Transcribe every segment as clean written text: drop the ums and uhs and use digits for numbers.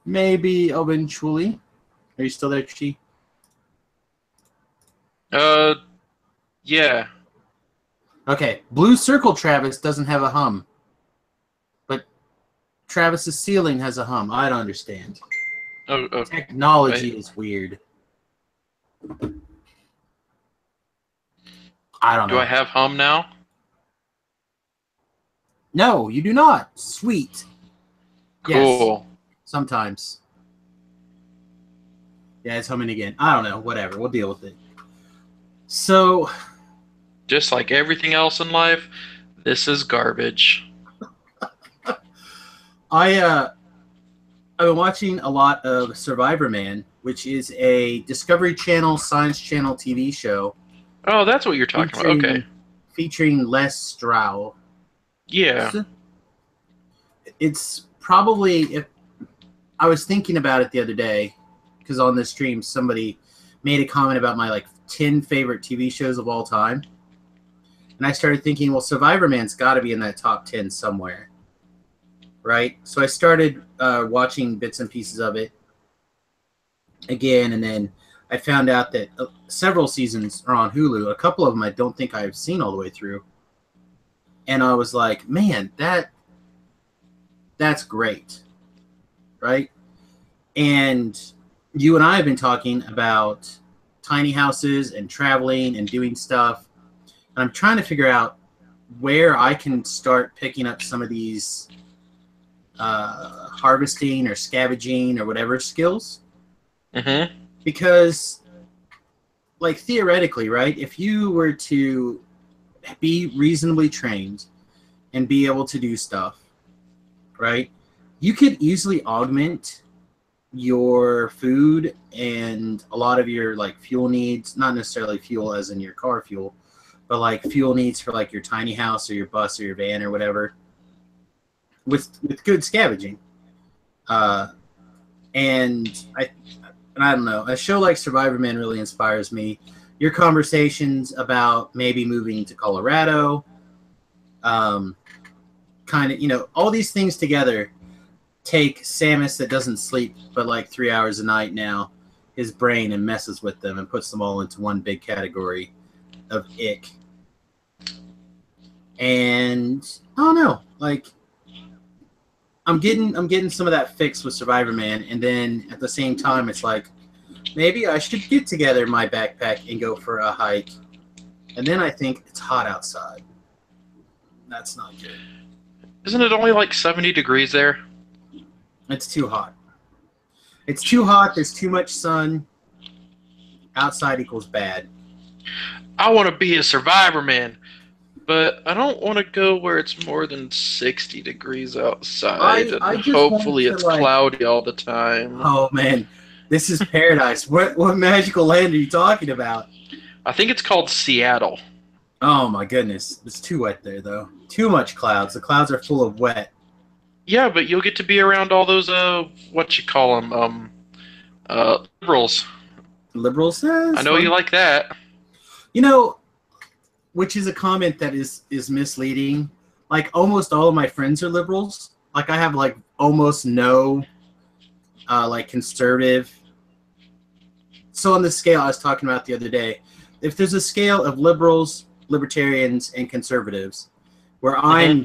Maybe eventually. Are you still there, Chi? Uh, yeah. Okay. Blue Circle Travis doesn't have a hum, but Travis's ceiling has a hum. I don't understand. Oh, oh, Technology wait. is weird. I don't Do I know. have hum now? No, you do not. Sweet. Yes. Cool. Sometimes. Yeah, it's humming again. I don't know. Whatever. We'll deal with it. So, Just like everything else in life, this is garbage. I I've been watching a lot of Survivor Man, which is a Discovery Channel Science Channel TV show Oh, that's what you're talking about. Okay. featuring featuring Les Stroud. Yeah. It's probably, if I was thinking about it the other day, because on this stream somebody made a comment about my like 10 favorite TV shows of all time, and I started thinking, well, Survivor Man's got to be in that top 10 somewhere, right? So I started watching bits and pieces of it again, and then I found out that several seasons are on Hulu. A couple of them I don't think I've seen all the way through, and I was like, man, that's great, right? And you and I have been talking about tiny houses and traveling and doing stuff, and I'm trying to figure out where I can start picking up some of these harvesting or scavenging or whatever skills, Mm-hmm. because like theoretically, right, if you were to be reasonably trained and be able to do stuff, right, you could easily augment your food and a lot of your like fuel needs, not necessarily fuel as in your car fuel, but like fuel needs for like your tiny house or your bus or your van or whatever, with good scavenging. uh and I don't know, a show like Survivor Man really inspires me. Your conversations about maybe moving to Colorado, um, kind of, all these things together take Samus that doesn't sleep but like 3 hours a night now, his brain, and messes with them and puts them all into one big category of ick. And I don't know, like I'm getting some of that fixed with Survivor Man, and then at the same time it's like maybe I should get together my backpack and go for a hike. And then I think it's hot outside. That's not good. Isn't it only like 70 degrees there? It's too hot. It's too hot. There's too much sun. Outside equals bad. I want to be a survivor man, but I don't want to go where it's more than 60 degrees outside I and just want hopefully to it's like, cloudy all the time. oh man, this is paradise. What magical land are you talking about? I think it's called Seattle. Oh my goodness, it's too wet there though. Too much clouds. The clouds are full of wet. Yeah, but you'll get to be around all those what you call them liberals. Liberal I says know you fun. like that. You know, which is a comment that is misleading. Like almost all of my friends are liberals. Like I have like almost no like conservative. So on the scale I was talking about the other day, if there's a scale of liberals, libertarians, and conservatives, where Hmm.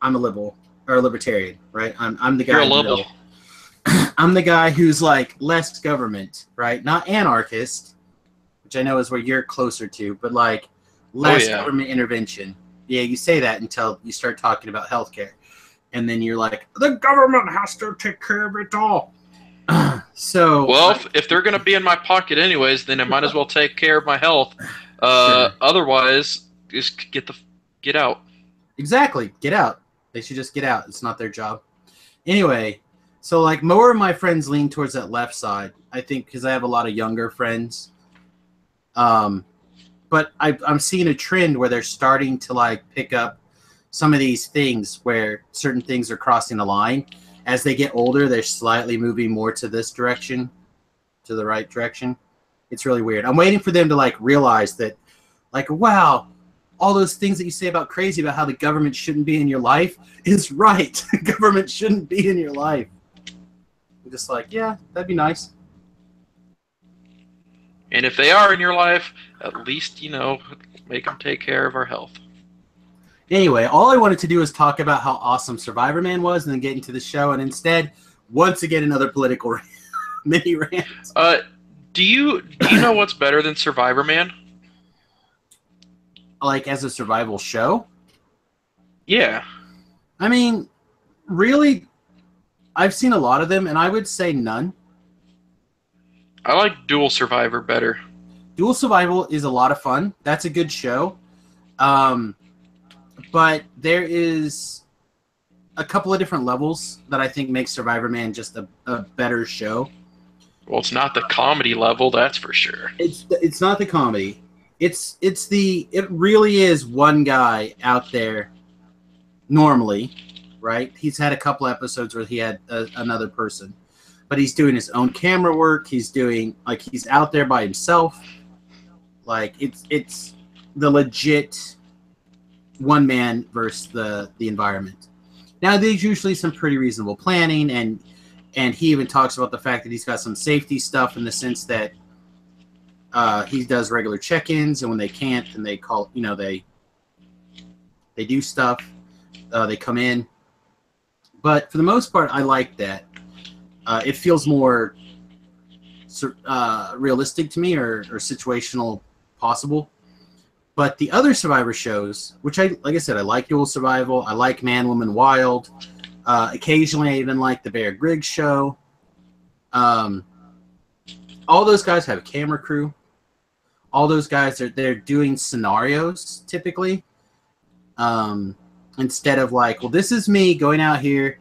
I'm a liberal or a libertarian, right? I'm the You're guy a in the liberal. middle. I'm the guy who's like less government, right? Not anarchist, which I know is where you're closer to, but like Oh less yeah. government intervention. Yeah, you say that until you start talking about healthcare, and then you're like, the government has to take care of it all. So, Well, like, if they're gonna be in my pocket anyways, then I might as well take care of my health. sure, Otherwise, just get out. exactly, get out. They should just get out. It's not their job. Anyway, so like more of my friends lean towards that left side. I think because I have a lot of younger friends. Um, but I'm seeing a trend where they're starting to like pick up some of these things where certain things are crossing the line. As they get older, they're slightly moving more to this direction, to the right direction. It's really weird. I'm waiting for them to like realize that, like, wow, all those things that you say about crazy about how the government shouldn't be in your life is right. Government shouldn't be in your life. I'm just like, yeah, that'd be nice. And if they are in your life, at least, make them take care of our health. Anyway, all I wanted to do was talk about how awesome Survivor Man was and then get into the show, and instead, once again, another political mini rant. Do you know what's better than Survivor Man? Like, as a survival show? Yeah. I mean, really, I've seen a lot of them, and I would say none. I like Dual Survivor better. Dual Survival is a lot of fun. That's a good show. But there is a couple of different levels that I think make Survivor Man just a better show. Well, it's not the comedy level, that's for sure. It's not the comedy. It really is one guy out there normally, right? He's had a couple episodes where he had another person, but he's doing his own camera work. He's out there by himself. Like it's the legit one man versus the environment. Now there's usually some pretty reasonable planning, and he even talks about the fact that he's got some safety stuff in the sense that he does regular check-ins, and when they can't, then they call, they do stuff. They come in. But for the most part, I like that. It feels more realistic to me, or situational possible. But the other Survivor shows, which like I said, I like Dual Survival. I like Man, Woman, Wild. Occasionally, I even like the Bear Griggs show. All those guys have a camera crew. All those guys they're doing scenarios typically. Instead of like, well, this is me going out here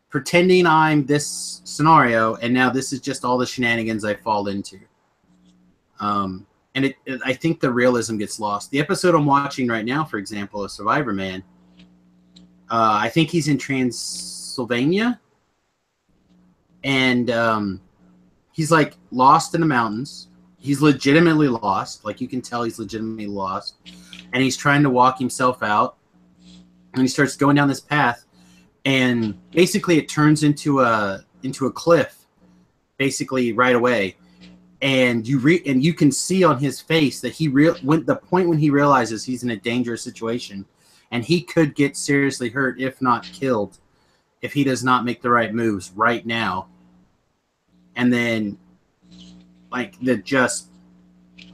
pretending I'm this scenario, and now this is just all the shenanigans I fall into. And I think the realism gets lost. The episode I'm watching right now, for example, of Survivor Man, I think he's in Transylvania, and he's like lost in the mountains. He's legitimately lost. Like, you can tell he's legitimately lost, and he's trying to walk himself out, and he starts going down this path, and basically it turns into a cliff, basically right away. And you can see on his face that the point when he realizes he's in a dangerous situation, and he could get seriously hurt, if not killed, if he does not make the right moves right now. And then, like, I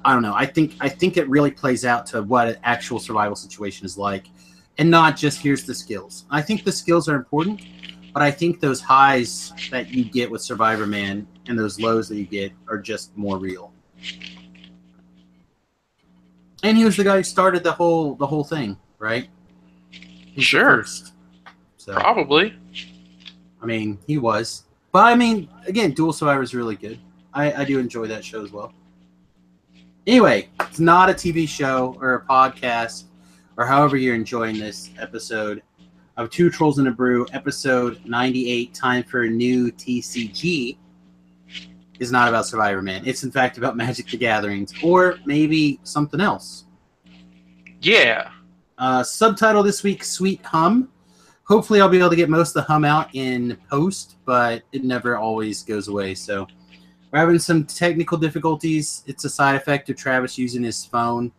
don't know. I think it really plays out to what an actual survival situation is like, and not just here's the skills. I think the skills are important, but I think those highs that you get with Survivor Man and those lows that you get are just more real. And he was the guy who started the whole thing, right? He's sure. The first. So, probably. I mean, he was. But I mean, again, Dual Survivor is really good. I do enjoy that show as well. Anyway, it's not a TV show or a podcast or however you're enjoying this episode of Two Trolls and a Brew, episode 98, Time for a New TCG, is not about Survivor Man. It's, in fact, about Magic the Gatherings, or maybe something else. Yeah. Subtitle this week, Sweet Hum. Hopefully I'll be able to get most of the hum out in post, but it never always goes away. So we're having some technical difficulties. It's a side effect of Travis using his phone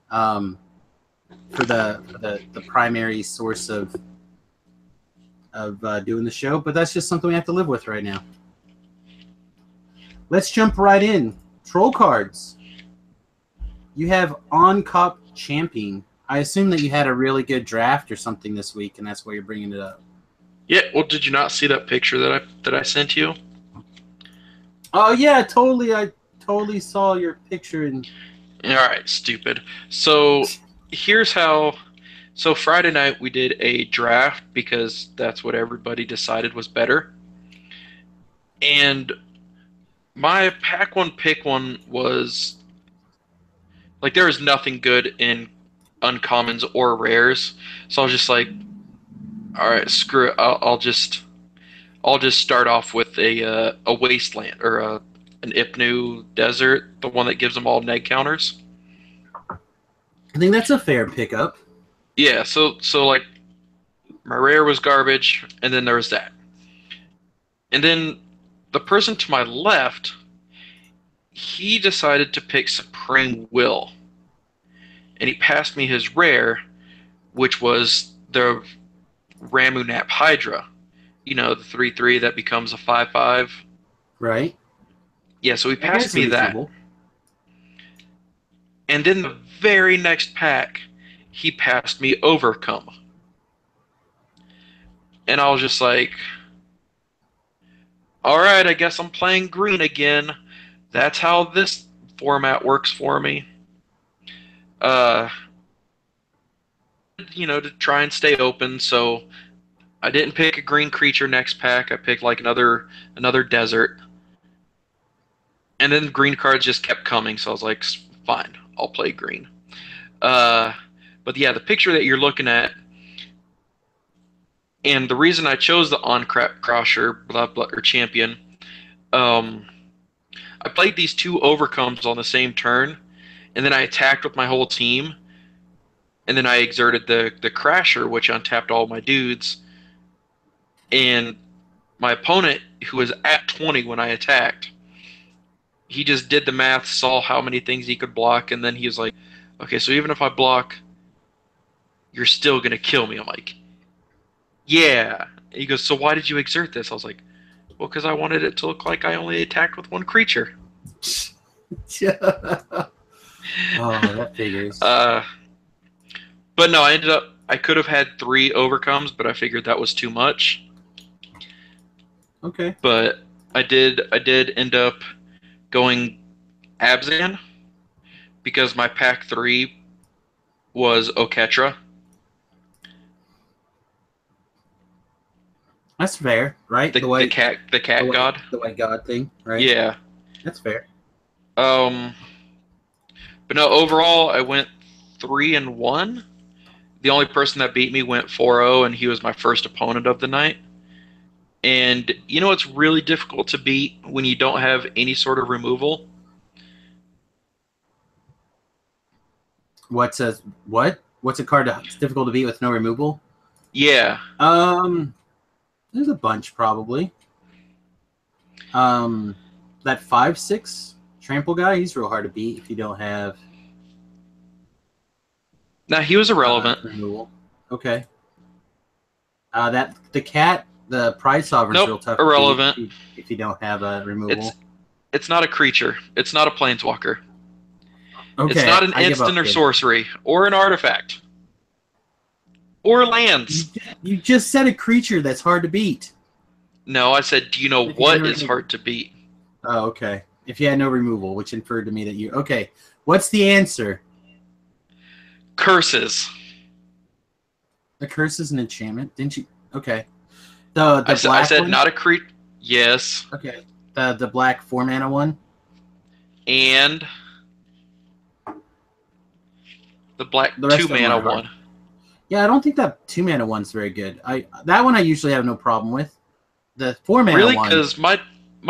for the primary source of doing the show, but that's just something we have to live with right now. Let's jump right in. Troll cards. You have On Cop Champion. I assume that you had a really good draft or something this week, and that's why you're bringing it up. Yeah. Well, did you not see that picture that I sent you? Oh yeah, totally. I totally saw your picture. And all right, stupid. So here's how. So Friday night we did a draft because that's what everybody decided was better. And my pack one pick one was like, there was nothing good in uncommons or rares, so I was just like, all right, screw it. I'll just start off with a wasteland or an Ipnu desert, the one that gives them all neg counters. I think that's a fair pickup. Yeah, so like my rare was garbage, and then there was that. And then the person to my left, he decided to pick Supreme Will, and he passed me his rare, which was the Ramunap Hydra. You know, the 3/3 that becomes a 5/5. Right. Yeah, so he I guess passed me that. reasonable. And then the very next pack, he passed me Overcome. And I was just like, all right, I guess I'm playing green again. That's how this format works for me. Uh, to try and stay open. So I didn't pick a green creature next pack. I picked like another desert, and then green cards just kept coming. So I was like, fine, I'll play green. Uh, but yeah, the picture that you're looking at, and the reason I chose the on crap crusher, blah blah or champion, um, I played these two overcomes on the same turn, and then I attacked with my whole team, and then I exerted the crasher, which untapped all my dudes, and my opponent, who was at 20 when I attacked, he just did the math, saw how many things he could block, and then he was like, okay, so even if I block, you're still gonna kill me. I'm like, yeah. And he goes, so why did you exert this? I was like, well, because I wanted it to look like I only attacked with one creature. Oh, that figures. But no, I could have had 3 overcomes, but I figured that was too much. Okay. But I did end up going Abzan because my pack 3 was Oketra. That's fair, right? The cat god. The white god thing, right? Yeah. That's fair. But no, overall I went 3-1. The only person that beat me went 4-0, and he was my first opponent of the night. And you know it's really difficult to beat when you don't have any sort of removal? What's a what? What's a card that's difficult to beat with no removal? Yeah. There's a bunch probably. That 5/6 trample guy, he's real hard to beat if you don't have Now he was irrelevant. removal. Okay. The cat, the Pride Sovereign's Nope, real tough irrelevant. to beat if you don't have a removal. It's not a creature. It's not a planeswalker. Okay, It's not an I give instant up, or sorcery or an artifact or lands. You just said a creature that's hard to beat. No, I said, do you know If you what had no is hard to beat? Oh, okay. If you had no removal, which inferred to me that you... Okay, what's the answer? Curses. The curse is an enchantment, didn't you? Okay. The black I said one? not a creature. Yes. Okay. The black 4-mana one? And the black The rest of 2-mana them are one. Yeah, I don't think that 2-mana one's very good. That one I usually have no problem with. The 4-mana Really? one... Because my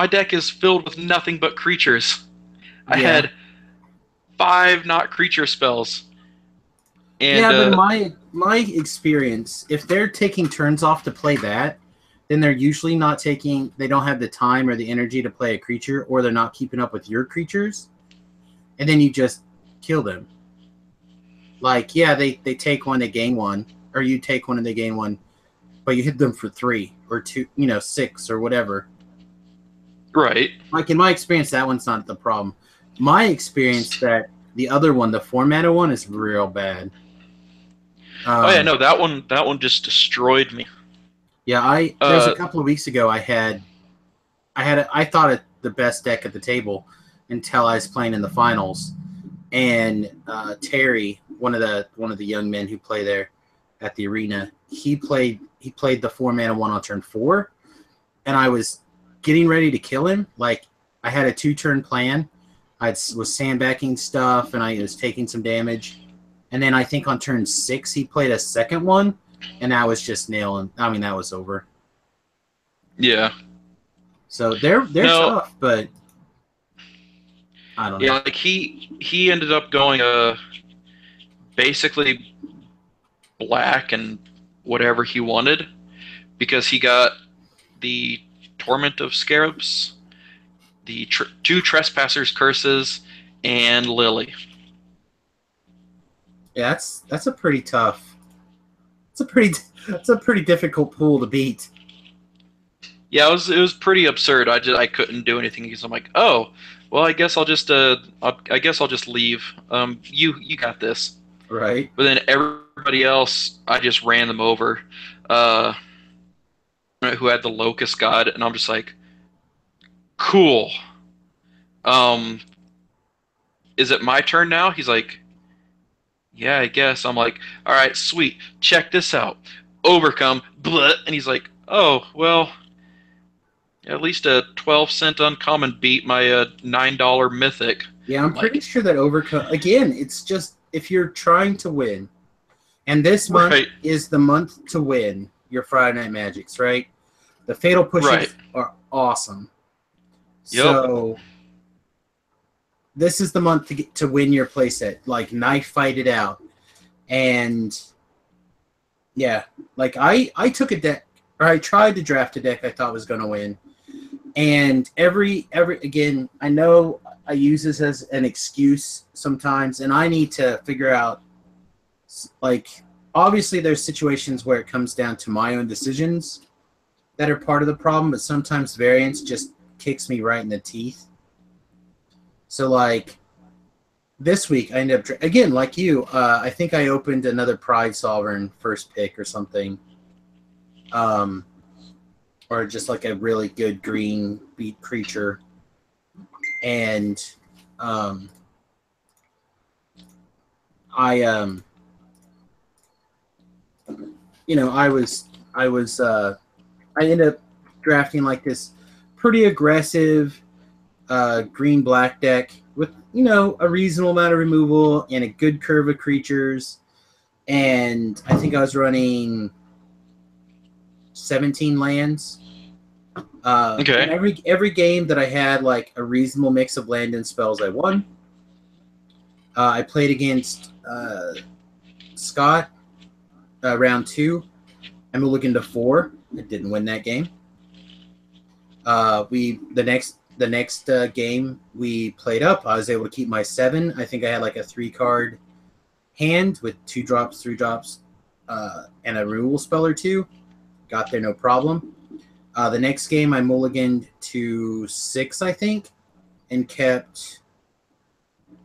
deck is filled with nothing but creatures. I Yeah. had 5 not creature spells. And, yeah, but in my experience, if they're taking turns off to play that, then they're usually not taking... They don't have the time or the energy to play a creature, or they're not keeping up with your creatures. And then you just kill them. Like, yeah, they take one, they gain one. Or you take one and they gain one. But you hit them for 3 or 2, 6 or whatever. Right. Like, in my experience, that one's not the problem. My experience that the other one, the 4-mana one, is real bad. Oh yeah, no, that one just destroyed me. Yeah, there's a couple of weeks ago I thought it the best deck at the table until I was playing in the finals, and Terry, one of the young men who play there at the arena, he played the 4-mana one on turn 4, and I was getting ready to kill him. Like, I had a 2-turn plan. I was sandbagging stuff, and I was taking some damage. And then I think on turn 6, he played a second one, and I was just nailing. I mean, that was over. Yeah. So they're tough, but I don't know. Yeah, like he ended up going basically black and whatever he wanted because he got the Torment of Scarabs, the two Trespassers Curses, and Lily. Yeah, that's a pretty tough. That's a pretty difficult pool to beat. Yeah, it was pretty absurd. I couldn't do anything because I'm like, oh, well, I guess I'll just I guess I'll just leave. You got this. Right. But then everybody else, I just ran them over. Uh, who had the Locust God, and I'm just like, cool. Um, is it my turn now? He's like, yeah, I guess. I'm like, all right, sweet. Check this out. Overcome, blah. And he's like, oh, well, at least a 12-cent uncommon beat my $9 mythic. Yeah, I'm pretty sure that overcome again. It's just if you're trying to win, and this month is the month to win your Friday Night Magics, right? The fatal pushes are awesome. Yep. So this is the month to get to win your playset. Like knife fight it out, and yeah, like I took a deck, or I tried to draft a deck I thought was going to win, and every again, I know I use this as an excuse sometimes, and I need to figure out, like, obviously there's situations where it comes down to my own decisions that are part of the problem, but sometimes variance just kicks me right in the teeth. So, like, this week I ended up, again, like you, I think I opened another Pride Sovereign first pick or something. Or just like a really good green beat creature. And I ended up drafting like this pretty aggressive green-black deck with, a reasonable amount of removal and a good curve of creatures. And I think I was running 17 lands. Okay. And every game that I had like a reasonable mix of land and spells, I won. I played against Scott round 2. I'm looking to 4. I didn't win that game. The next game we played up, I was able to keep my 7. I think I had like a 3-card hand with 2 drops, 3 drops, and a removal spell or 2. Got there no problem. The next game I mulliganed to 6, I think, and kept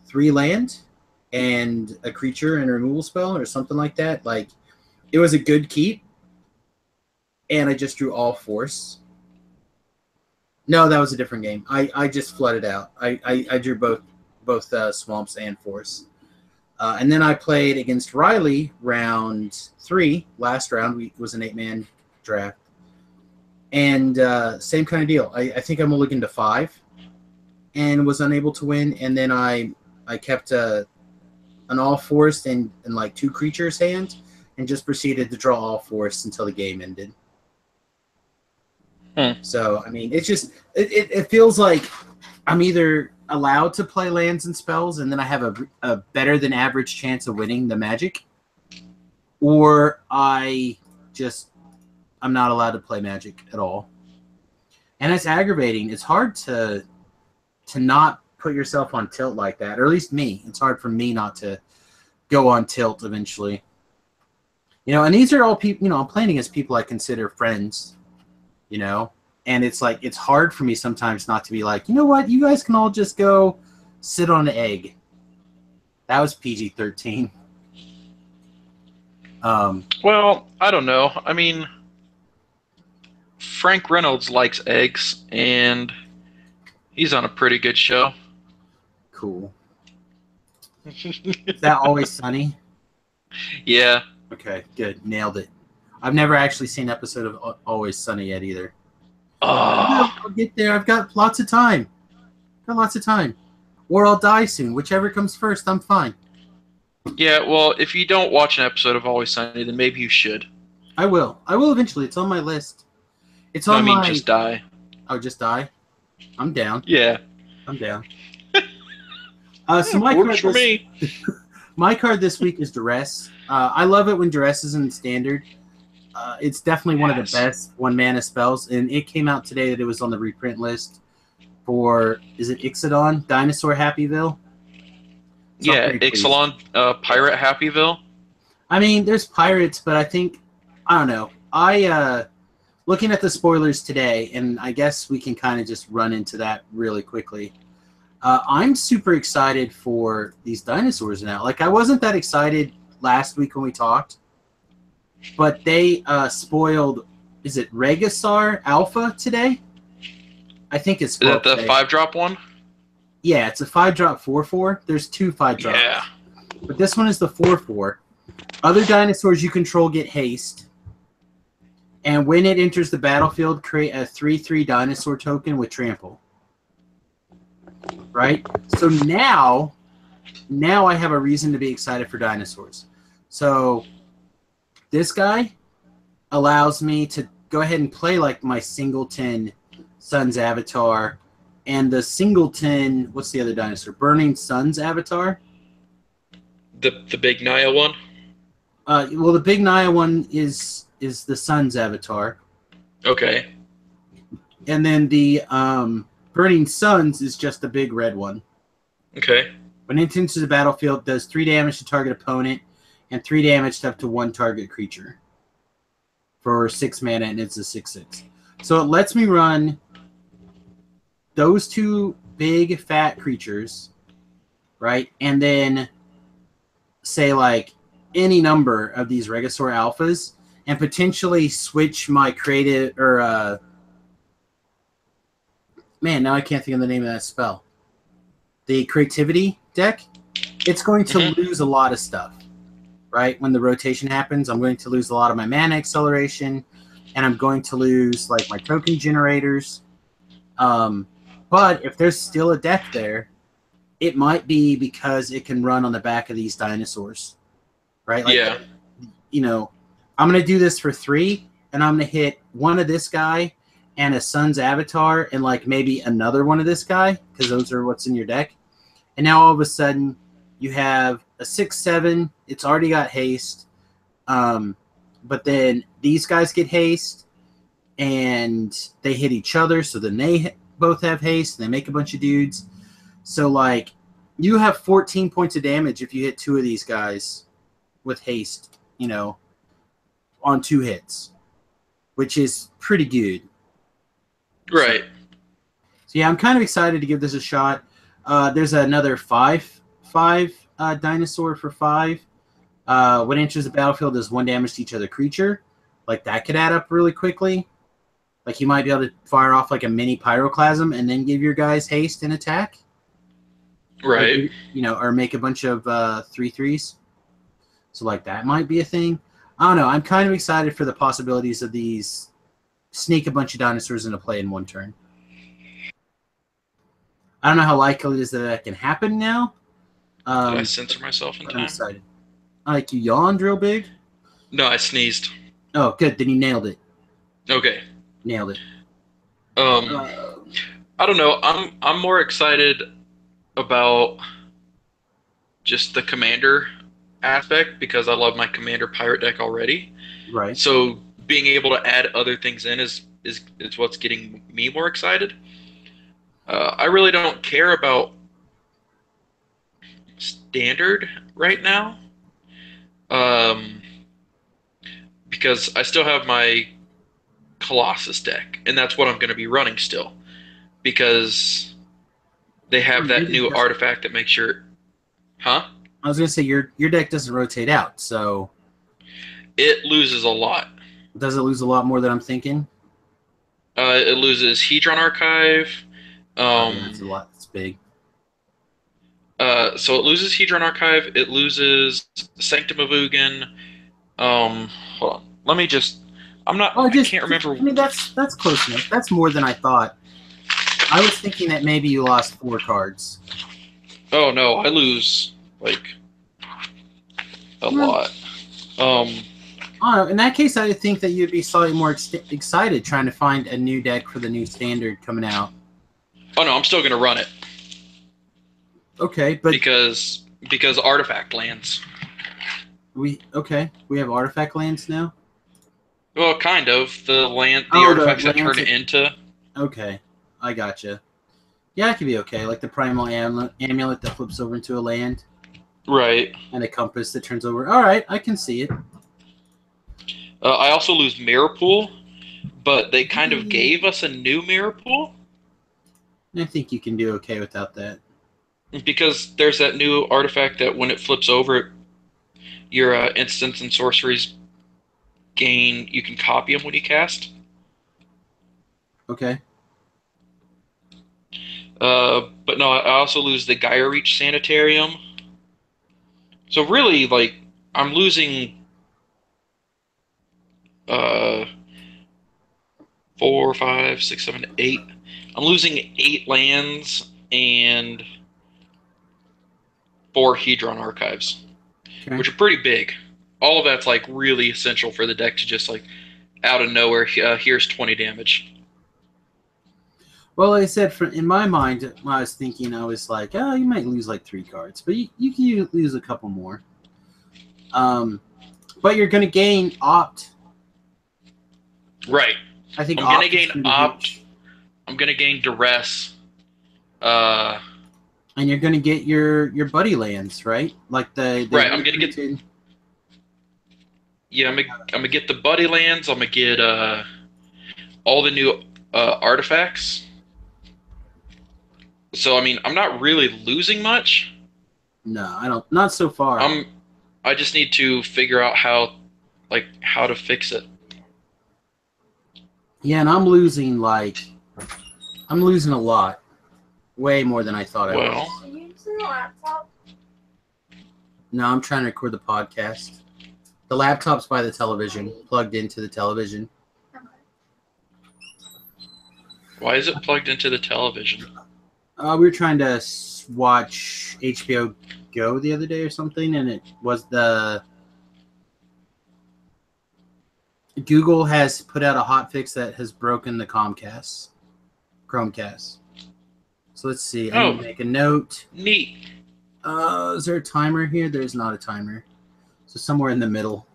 3 land and a creature and a removal spell or something like that. Like, it was a good keep, and I just drew all force. No, that was a different game. I just flooded out. I drew both swamps and force. And then I played against Riley round 3. Last round was an 8-man draft. And same kind of deal. I think I mulliganed to 5 and was unable to win. And then I kept an all forest and like 2 creatures hand and just proceeded to draw all forests until the game ended. So, I mean, it's just, it feels like I'm either allowed to play lands and spells and then I have a better than average chance of winning the Magic, or I'm not allowed to play Magic at all. And it's aggravating. It's hard to not put yourself on tilt like that, or at least me. It's hard for me not to go on tilt eventually. And these are all people, I'm playing against people I consider friends, and it's like, it's hard for me sometimes not to be like, you know what, you guys can all just go sit on an egg. That was PG-13. Well, I don't know. I mean, Frank Reynolds likes eggs, and he's on a pretty good show. Cool. Is that Always Sunny? Yeah. Okay, good. Nailed it. I've never actually seen an episode of Always Sunny yet either. Oh. I'll get there. I've got lots of time. Or I'll die soon. Whichever comes first, I'm fine. Yeah, well, if you don't watch an episode of Always Sunny, then maybe you should. I will. I will eventually. It's on my list. Just die. Oh, just die? I'm down. Yeah. I'm down. So my card for list, me. My card this week is Duress. I love it when Duress is in Standard. It's definitely one of the best 1-mana spells, and it came out today that it was on the reprint list for, is it Ixodon? Dinosaur Happyville? So I'm Yeah, pretty pleased. Ixalan, Pirate Happyville. I mean, there's pirates, but I think, I don't know. Looking at the spoilers today, and I guess we can kind of just run into that really quickly. I'm super excited for these dinosaurs now. Like, I wasn't that excited last week when we talked, but they spoiled, is it Regisaur Alpha today? I think it's Is that the today. 5-drop one? Yeah, it's a 5-drop 4/4. There's 2 5-drops. Yeah. But this one is the 4/4. Other dinosaurs you control get haste. And when it enters the battlefield, create a 3/3 dinosaur token with trample. Right? So now I have a reason to be excited for dinosaurs. So this guy allows me to go ahead and play like my singleton Sun's Avatar and the singleton, what's the other dinosaur? Burning Sun's Avatar. The big Naya one? Well, the big Naya one is the Sun's Avatar. Okay. And then the Burning Suns is just the big red one. Okay. When it enters the battlefield, does 3 damage to target opponent and 3 damage to up to 1 target creature for 6 mana, and it's a 6/6. So it lets me run those 2 big fat creatures, right? And then say like any number of these Regisaur alphas and potentially switch my creative or man, now I can't think of the name of that spell. The creativity deck, it's going to lose a lot of stuff, right? When the rotation happens, I'm going to lose a lot of my mana acceleration, and I'm going to lose like my token generators. But if there's still a deck there, it might be because it can run on the back of these dinosaurs, right? Like, yeah. You know, I'm going to do this for 3, and I'm going to hit one of this guy and a Sun's Avatar and like maybe another one of this guy, because those are what's in your deck. And now all of a sudden you have a 6/7. It's already got haste. But then these guys get haste and they hit each other. So then they both have haste and they make a bunch of dudes. So like you have 14 points of damage if you hit 2 of these guys with haste, you know, on 2 hits, which is pretty good. Right. So yeah, I'm kind of excited to give this a shot. There's another 5/5 dinosaur for 5. When it enters the battlefield, does 1 damage to each other creature. Like that could add up really quickly. Like you might be able to fire off like a mini pyroclasm and then give your guys haste and attack. Right. Like, you know, or make a bunch of 3/3s. So like that might be a thing. I don't know. I'm kind of excited for the possibilities of these. Sneak a bunch of dinosaurs into play in 1 turn. I don't know how likely it is that can happen now. Did I censor myself in time? I'm excited. Like you yawned real big? No, I sneezed. Oh, good. Then you nailed it. Okay. Nailed it. I don't know. I'm more excited about just the commander aspect because I love my commander pirate deck already. Right. So being able to add other things in is what's getting me more excited. I really don't care about standard right now, because I still have my Colossus deck, and that's what I'm going to be running still, because they have that new artifact that makes your, huh? I was going to say your deck doesn't rotate out, so it loses a lot. Does it lose a lot more than I'm thinking? It loses Hedron Archive. Yeah, that's a lot. It's big. So it loses Hedron Archive. It loses Sanctum of Ugin. Hold on. Let me just. I can't remember. I mean, that's close enough. That's more than I thought. I was thinking that maybe you lost 4 cards. Oh no, I lose like a lot. In that case, I would think that you'd be slightly more excited trying to find a new deck for the new standard coming out. Oh no, I'm still gonna run it. Okay, but because because artifact lands. We have artifact lands now. Well, kind of. The Oh, the artifacts that turn lands it into. Okay, I gotcha. Yeah, it could be okay. Like the primal amulet that flips over into a land, Right. and a compass that turns over. All right, I can see it. I also lose mirror pool, but they kind of gave us a new mirror pool I think you can do okay without that. because there's that new artifact that when it flips over, your instants and sorceries gain. You can copy them when you cast. Okay. But no, I also lose the Gaia Reach Sanitarium. So really, like, I'm losing uh, 4, 5, 6, 7, 8. I'm losing 8 lands and 4 Hedron archives, Okay. which are pretty big. All of that's like really essential for the deck to just like out of nowhere. Here's 20 damage. Well, like I said, in my mind, when I was thinking, I was like, oh, you might lose like 3 cards, but you can lose a couple more. But you're going to gain Opt. Right. I think I'm Opt gonna gain is gonna Opt. huge. I'm gonna gain Duress. And you're going to get your buddy lands, right? Like the right. I'm gonna get. Yeah, I'm gonna get the buddy lands. I'm gonna get all the new artifacts. So I mean, I'm not really losing much. No, I don't. Not so far. I just need to figure out how to fix it. Yeah, and I'm losing a lot, way more than I thought I was. Well, Are you using the laptop? No, I'm trying to record the podcast. The laptop's by the television, plugged into the television. Okay. why is it plugged into the television? We were trying to watch HBO Go the other day or something, and it was Google has put out a hotfix that has broken the Chromecast. So let's see. I'm gonna make a note. Neat. Is there a timer here? There's not a timer. So somewhere in the middle.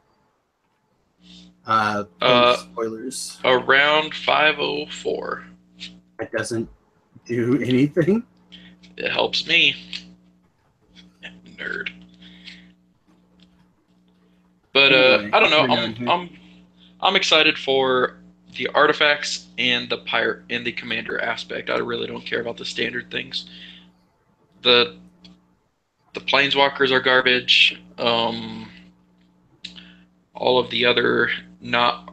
Spoilers. Around 5:04. That doesn't do anything. It helps me. Nerd. But Anyway, I don't know. I'm excited for the artifacts and the pirate and the commander aspect. I really don't care about the standard things. The planeswalkers are garbage. All of the other not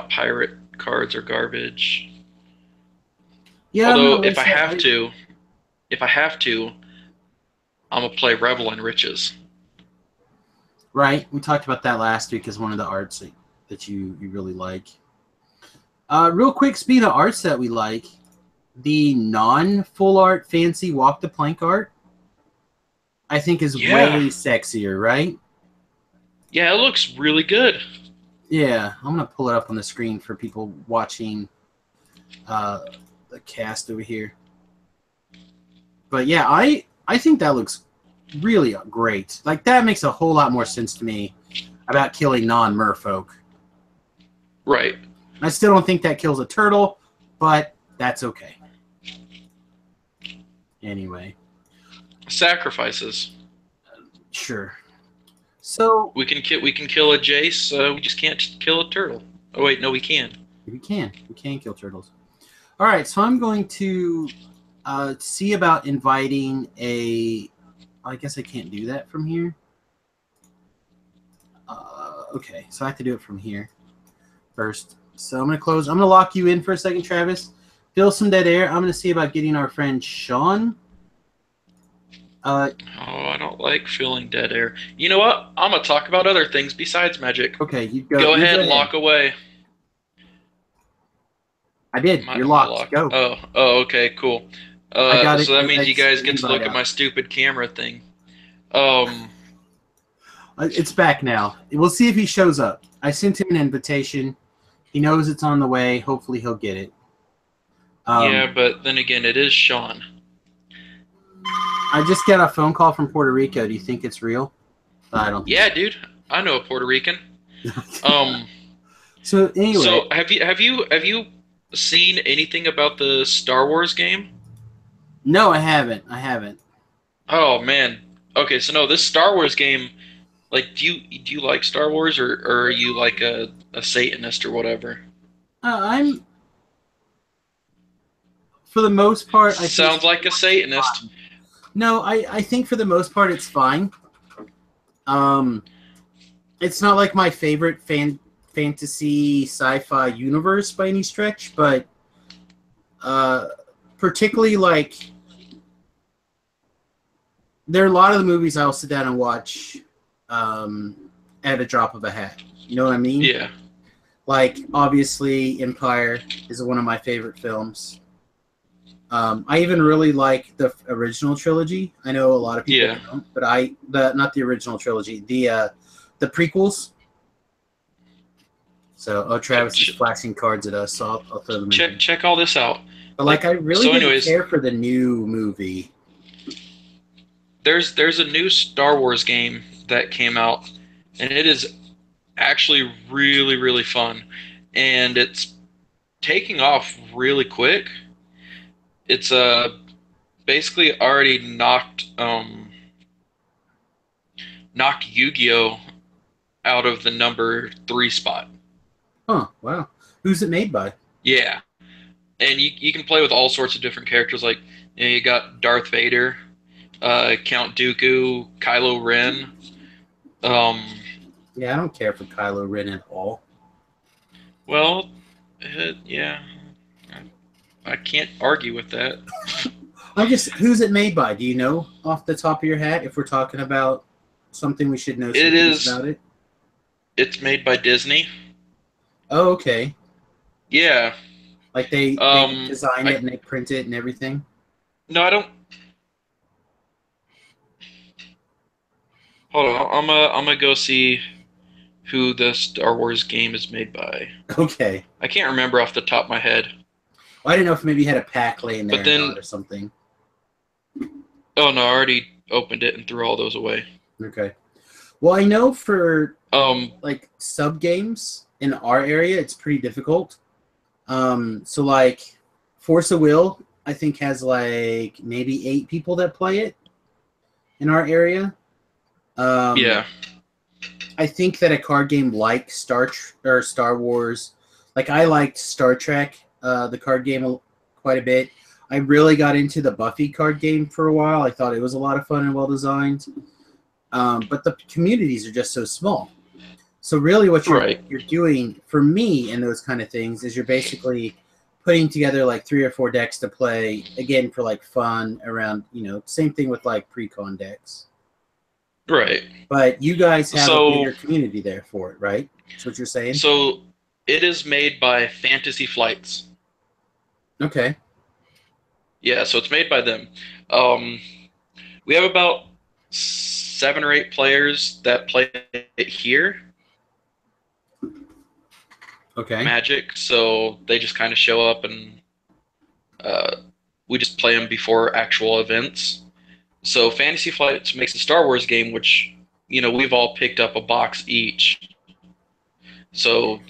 pirate cards are garbage. Yeah. Although if I have to, I'm gonna play Revel in Riches. Right. We talked about that last week as one of the arts that you really like. Real quick, speed of arts that we like, the non-full art fancy walk the plank art, I think is way sexier, right? Yeah, it looks really good. Yeah, I'm gonna pull it up on the screen for people watching the cast over here. But yeah, I think that looks really great. Like that makes a whole lot more sense to me about killing non-merfolk. Right. I still don't think that kills a turtle, but that's okay. Anyway. Sacrifices. Sure. So we can kill a Jace. We just can't kill a turtle. Oh wait, no, we can. We can kill turtles. All right, so I'm going to see about inviting a. I guess I can't do that from here. Okay, so I have to do it from here first. So I'm gonna close. I'm gonna lock you in for a second, Travis. Fill some dead air. I'm gonna see about getting our friend Sean. I don't like filling dead air. You know what? I'm gonna talk about other things besides magic. Okay, you go. Go ahead, lock away. I did. You're locked. Go. Oh, okay, cool. I got it. So that means you guys get to look at my stupid camera thing. It's back now. We'll see if he shows up. I sent him an invitation. He knows it's on the way. Hopefully he'll get it. Yeah, but then again, it is Sean. I just got a phone call from Puerto Rico. Do you think it's real? I don't think Yeah, dude. I know a Puerto Rican. so. Um, So anyway, so have you seen anything about the Star Wars game? no, I haven't. I haven't. Oh man. Okay, so no, this Star Wars game, like, do you like Star Wars, or are you like a Satanist or whatever? I'm for the most part. I think Sounds like a Satanist. no. I think for the most part it's fine. Um, it's not like my favorite fantasy sci-fi universe by any stretch, but uh, particularly like there are a lot of the movies I'll sit down and watch um, at a drop of a hat. You know what I mean? Yeah. Like obviously, Empire is one of my favorite films. I even really like the original trilogy. I know a lot of people Yeah. don't, but not the original trilogy, the prequels. So, Travis is Ch- flashing cards at us, so I'll throw them in check here. check all this out. But like, Like, I really so didn't anyways, care for the new movie. there's a new Star Wars game that came out, and it is actually really really fun, and it's taking off really quick. It's basically already knocked Yu-Gi-Oh out of the number 3 spot. Huh? Wow. Who's it made by? Yeah, and you can play with all sorts of different characters. Like, you got Darth Vader, Count Dooku, Kylo Ren. Um, Yeah, I don't care for Kylo Ren at all. well, yeah, I can't argue with that. Who's it made by? Do you know off the top of your head? If we're talking about something, we should know some It things is. about it. It's made by Disney. Oh, okay. Yeah. Like they design it I and they print it and everything. no, I don't. Hold on. I'm gonna go see who the Star Wars game is made by. Okay. I can't remember off the top of my head. Well, I didn't know if maybe you had a pack laying there But or not then, or something. oh no, I already opened it and threw all those away. Okay. Well, I know for Um, like sub games in our area, it's pretty difficult. So like Force of Will, I think has like maybe 8 people that play it in our area. yeah, I think that a card game like Star Wars, like I liked Star Trek, the card game quite a bit. I really got into the Buffy card game for a while. I thought it was a lot of fun and well designed. But the communities are just so small. So really, what right, you're doing for me in those kind of things is you're basically putting together like 3 or 4 decks to play again for like fun around. Same thing with like pre-con decks. right. But you guys have a So, bigger community there for it, right? That's what you're saying. so it is made by Fantasy Flights. Okay. Yeah, so it's made by them. Um, we have about 7 or 8 players that play it here, Okay. Magic. So they just kind of show up, and uh, we just play them before actual events. So Fantasy Flights makes a Star Wars game, which, we've all picked up a box each. So,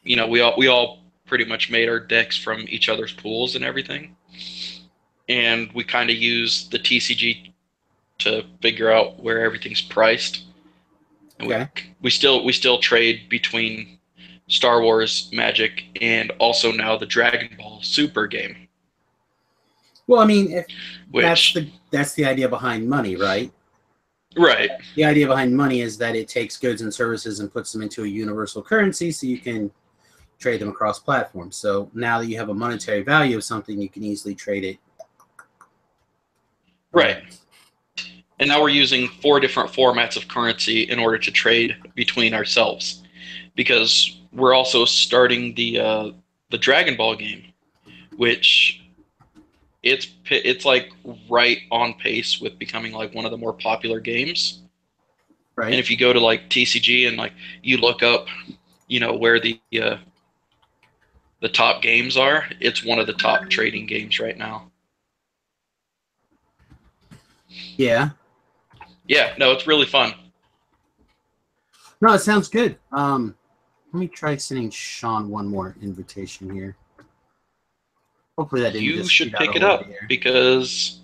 we all pretty much made our decks from each other's pools and everything, and we kind of use the TCG to figure out where everything's priced. And we Okay. we still trade between Star Wars, Magic, and also now the Dragon Ball Super game, Well, I mean, if which, that's the idea behind money, right? right, The idea behind money is that it takes goods and services and puts them into a universal currency so you can trade them across platforms. So now that you have a monetary value of something, you can easily trade it right. around. And now we're using 4 different formats of currency in order to trade between ourselves, because we're also starting the Dragon Ball game, which it's like right on pace with becoming like one of the more popular games. And Right. if you go to like TCG and like you look up, where the top games are, it's one of the top trading games right now. Yeah. Yeah, no, it's really fun. No, it sounds good. Let me try sending Sean one more invitation here. Hopefully that didn't You just shoot should out pick it all over up the air. because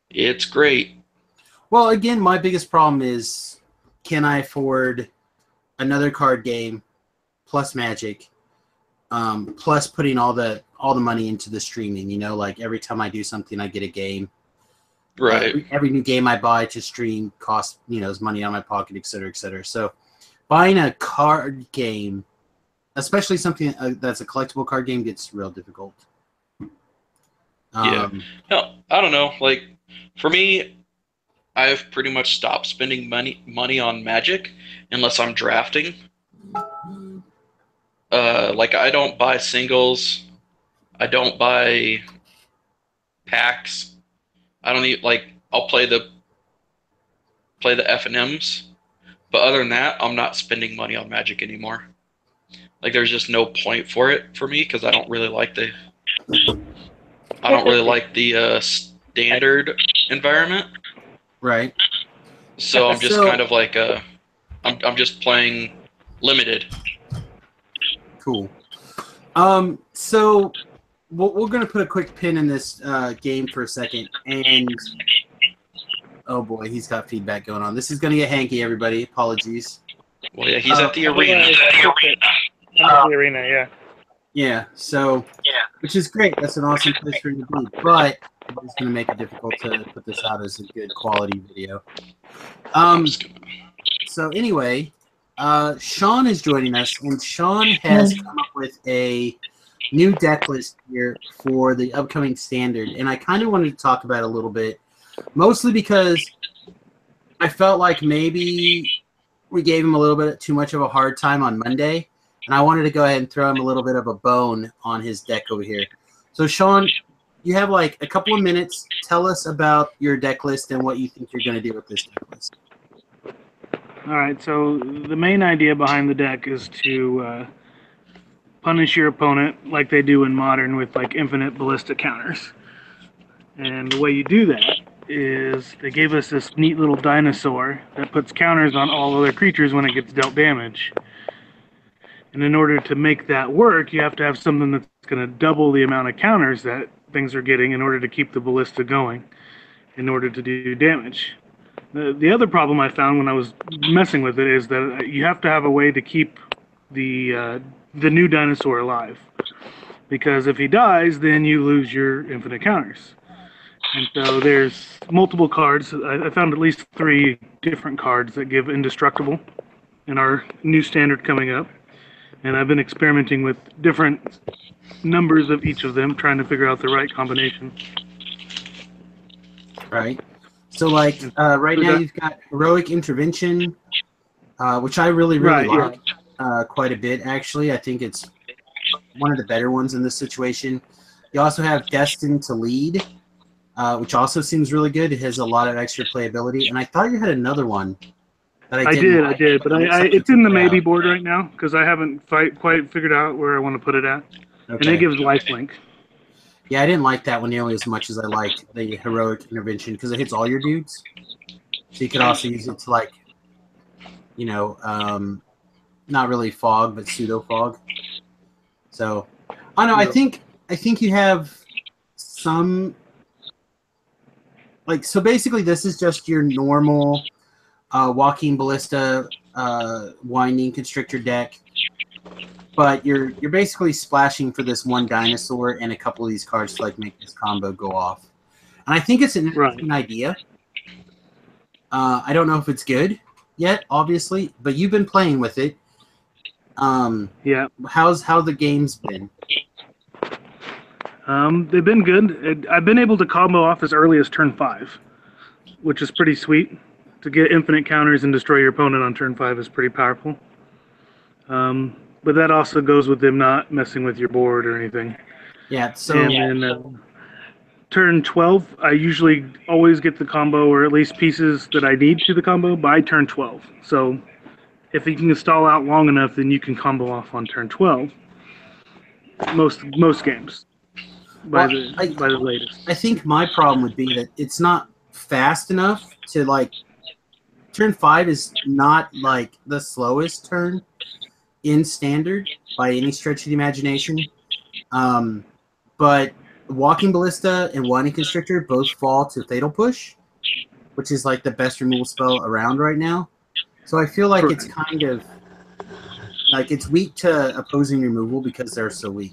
it's great. Well, again, my biggest problem is, can I afford another card game plus Magic, plus putting all the money into the streaming? You know, like every time I do something, I get a game. Right. Every new game I buy to stream costs, is money out of my pocket, et cetera, et cetera. So buying a card game, especially something that's a collectible card game, gets real difficult. Yeah. No, I don't know. Like for me, I've pretty much stopped spending money on Magic unless I'm drafting. Like I don't buy singles. I don't buy packs. I don't need like I'll play the F and M's, but other than that, I'm not spending money on Magic anymore. Like there's just no point for it for me because I don't really like the standard environment. Right. So I'm just So kind of like I'm just playing limited. cool. So we're going to put a quick pin in this game for a second, and oh boy, he's got feedback going on. This is going to get hanky, everybody. Apologies. Well, yeah, he's at the arena. I'm at the arena, yeah. Yeah. So, which is great. That's an awesome place for you to be, but it's going to make it difficult to put this out as a good quality video. So anyway, Sean is joining us, and Sean has come up with a new deck list here for the upcoming standard, and I kind of wanted to talk about it a little bit, mostly because I felt like maybe we gave him a little bit too much of a hard time on Monday, and I wanted to go ahead and throw him a little bit of a bone on his deck over here. So Sean, you have like a couple of minutes. Tell us about your deck list and what you think you're going to do with this deck list. All right, so the main idea behind the deck is to punish your opponent like they do in Modern with like infinite ballista counters. And the way you do that is they gave us this neat little dinosaur that puts counters on all other creatures when it gets dealt damage. And in order to make that work, you have to have something that's going to double the amount of counters that things are getting in order to keep the ballista going, in order to do damage. The other problem I found when I was messing with it is that you have to have a way to keep the new dinosaur alive. Because if he dies, then you lose your infinite counters. And so there's multiple cards. I found at least 3 different cards that give indestructible in our new standard coming up. And I've been experimenting with different numbers of each of them, trying to figure out the right combination. Right. So, like, right now you've got Heroic Intervention, which I really like quite a bit, actually. I think it's one of the better ones in this situation. You also have Destined to Lead, which also seems really good. It has a lot of extra playability. And I thought you had another one that I did, but it's in the maybe board right now because I haven't quite figured out where I want to put it at. Okay. And it gives lifelink. Yeah, I didn't like that one nearly as much as I liked the Heroic Intervention because it hits all your dudes. So you could also use it to, like, not really fog, but pseudo fog. So I don't know. I think you have some, like, so basically this is just your normal Walking Ballista Winding Constrictor deck. But you're basically splashing for this one dinosaur and a couple of these cards to, like, make this combo go off. And I think it's an interesting idea. I don't know if it's good yet, obviously, but you've been playing with it. Yeah. How the games been? They've been good. I've been able to combo off as early as turn 5, which is pretty sweet. To get infinite counters and destroy your opponent on turn 5 is pretty powerful. But that also goes with them not messing with your board or anything. Yeah, so... And then turn 12, I usually always get the combo, or at least pieces that I need to the combo, by turn 12. So if you can stall out long enough, then you can combo off on turn 12. Most games, by the latest. I think my problem would be that it's not fast enough to like. Turn 5 is not like the slowest turn in Standard by any stretch of the imagination. But Walking Ballista and Winding Constrictor both fall to Fatal Push, which is like the best removal spell around right now. So I feel like it's kind of like it's weak to opposing removal because they're so weak.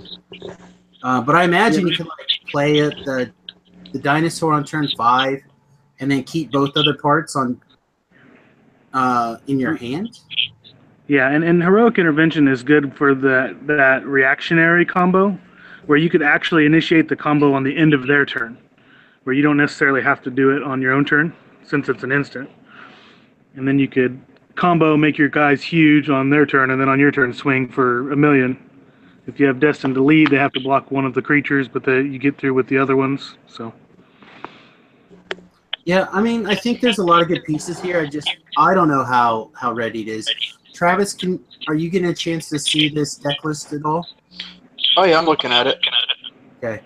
But I imagine you can like play the dinosaur on turn 5 and then keep both other parts on in your hand. Yeah, and Heroic Intervention is good for that reactionary combo, where you could actually initiate the combo on the end of their turn, where you don't necessarily have to do it on your own turn, since it's an instant. And then you could combo, make your guys huge on their turn, and then on your turn swing for 1,000,000. If you have Destined to Lead, they have to block one of the creatures, but you get through with the other ones. So. Yeah, I mean, I think there's a lot of good pieces here. I don't know how ready it is. Travis, are you getting a chance to see this deck list at all? Oh yeah, I'm looking at it. Okay.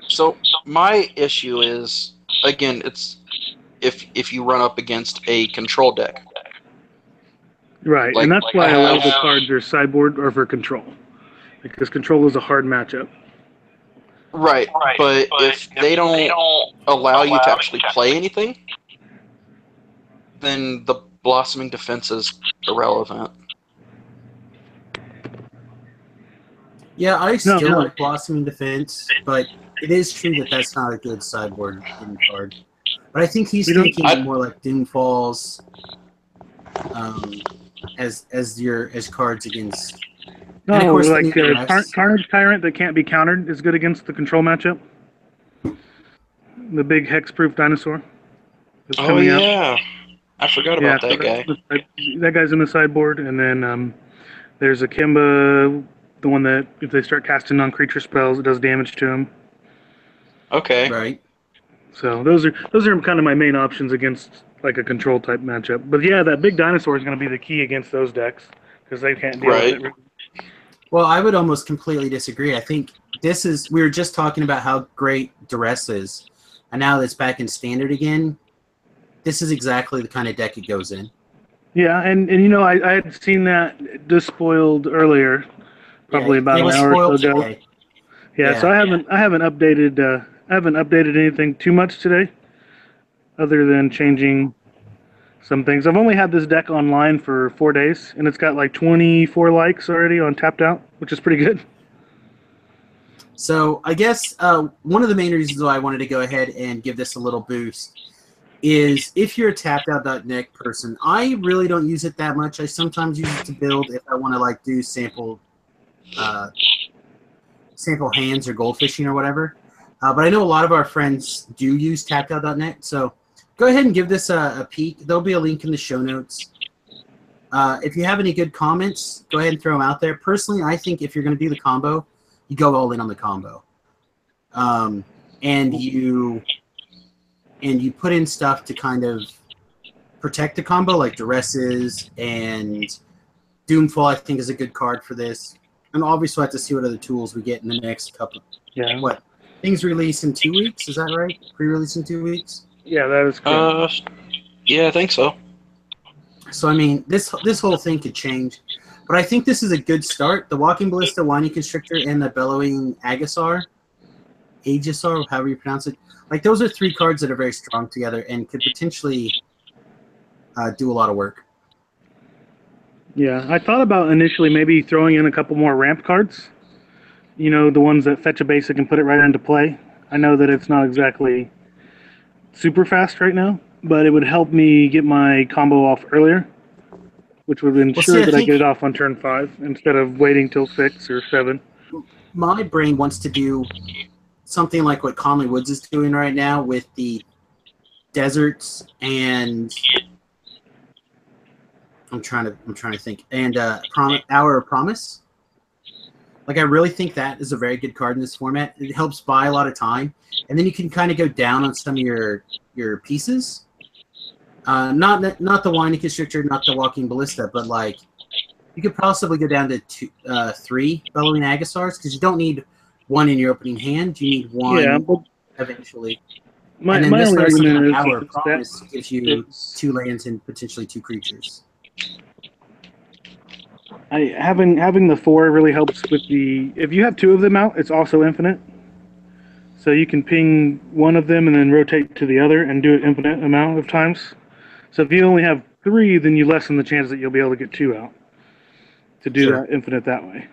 So my issue is, again, it's if you run up against a control deck. Right, and that's why a lot of the cards are sideboard or for control, because control is a hard matchup. Right, but if they don't allow you to actually play anything, then the Blossoming Defense is irrelevant. Yeah, I still like Blossoming Defense, but it is true that that's not a good sideboard card. But I think he's thinking more like Doomfalls as cards against. No, and of course, like Carnage Tyrant that can't be countered is good against the control matchup. The big hexproof dinosaur. Oh yeah, I forgot about that guy. That guy's in the sideboard, and then there's Akimba, the one that if they start casting non-creature spells, it does damage to him. Okay. Right. So those are kind of my main options against like a control type matchup. But yeah, that big dinosaur is going to be the key against those decks because they can't deal with it. Well, I would almost completely disagree. I think we were just talking about how great Duress is, and now that it's back in Standard again, this is exactly the kind of deck it goes in. Yeah, and you know, I had seen that despoiled earlier, probably about an hour or so ago. Yeah, so I haven't updated anything too much today, other than changing some things. I've only had this deck online for 4 days, and it's got like 24 likes already on Tapped Out, which is pretty good. So I guess one of the main reasons why I wanted to go ahead and give this a little boost is if you're a tappedout.net person, I really don't use it that much. I sometimes use it to build if I want to like do sample hands or goldfishing or whatever. But I know a lot of our friends do use tappedout.net, so go ahead and give this a peek. There'll be a link in the show notes. If you have any good comments, go ahead and throw them out there. Personally, I think if you're going to do the combo, you go all in on the combo. And you put in stuff to kind of protect the combo, like Duresses and Doomfall, I think, is a good card for this. And obviously, we'll have to see what other tools we get in the next couple. Yeah. What? Things release in 2 weeks? Is that right? Pre-release in 2 weeks? Yeah, that is correct. Yeah, I think so. So, I mean, this whole thing could change. But I think this is a good start. The Walking Ballista, Winding Constrictor, and the Bellowing Aegisar, however you pronounce it. Like, those are 3 cards that are very strong together and could potentially do a lot of work. Yeah, I thought about initially maybe throwing in a couple more ramp cards. You know, the ones that fetch a basic and put it right into play. I know that it's not exactly super fast right now, but it would help me get my combo off earlier, which would ensure that I get it off on turn 5 instead of waiting till 6 or 7. My brain wants to do something like what Conley Woods is doing right now with the deserts and I'm trying to think and Hour of Promise. Like, I really think that is a very good card in this format. It helps buy a lot of time, and then you can kind of go down on some of your pieces. Not the Winding Constrictor, not the Walking Ballista, but like you could possibly go down to 3 Bellowing Aegisars because you don't need one in your opening hand. You need one Yeah, but eventually. my And then this only last argument is Hour of that Promise gives you It's 2 lands and potentially 2 creatures. having the 4 really helps with the. If you have 2 of them out, it's also infinite. So you can ping one of them and then rotate to the other and do it infinite amount of times. So if you only have 3, then you lessen the chance that you'll be able to get 2 out to do Sure. that infinite that way.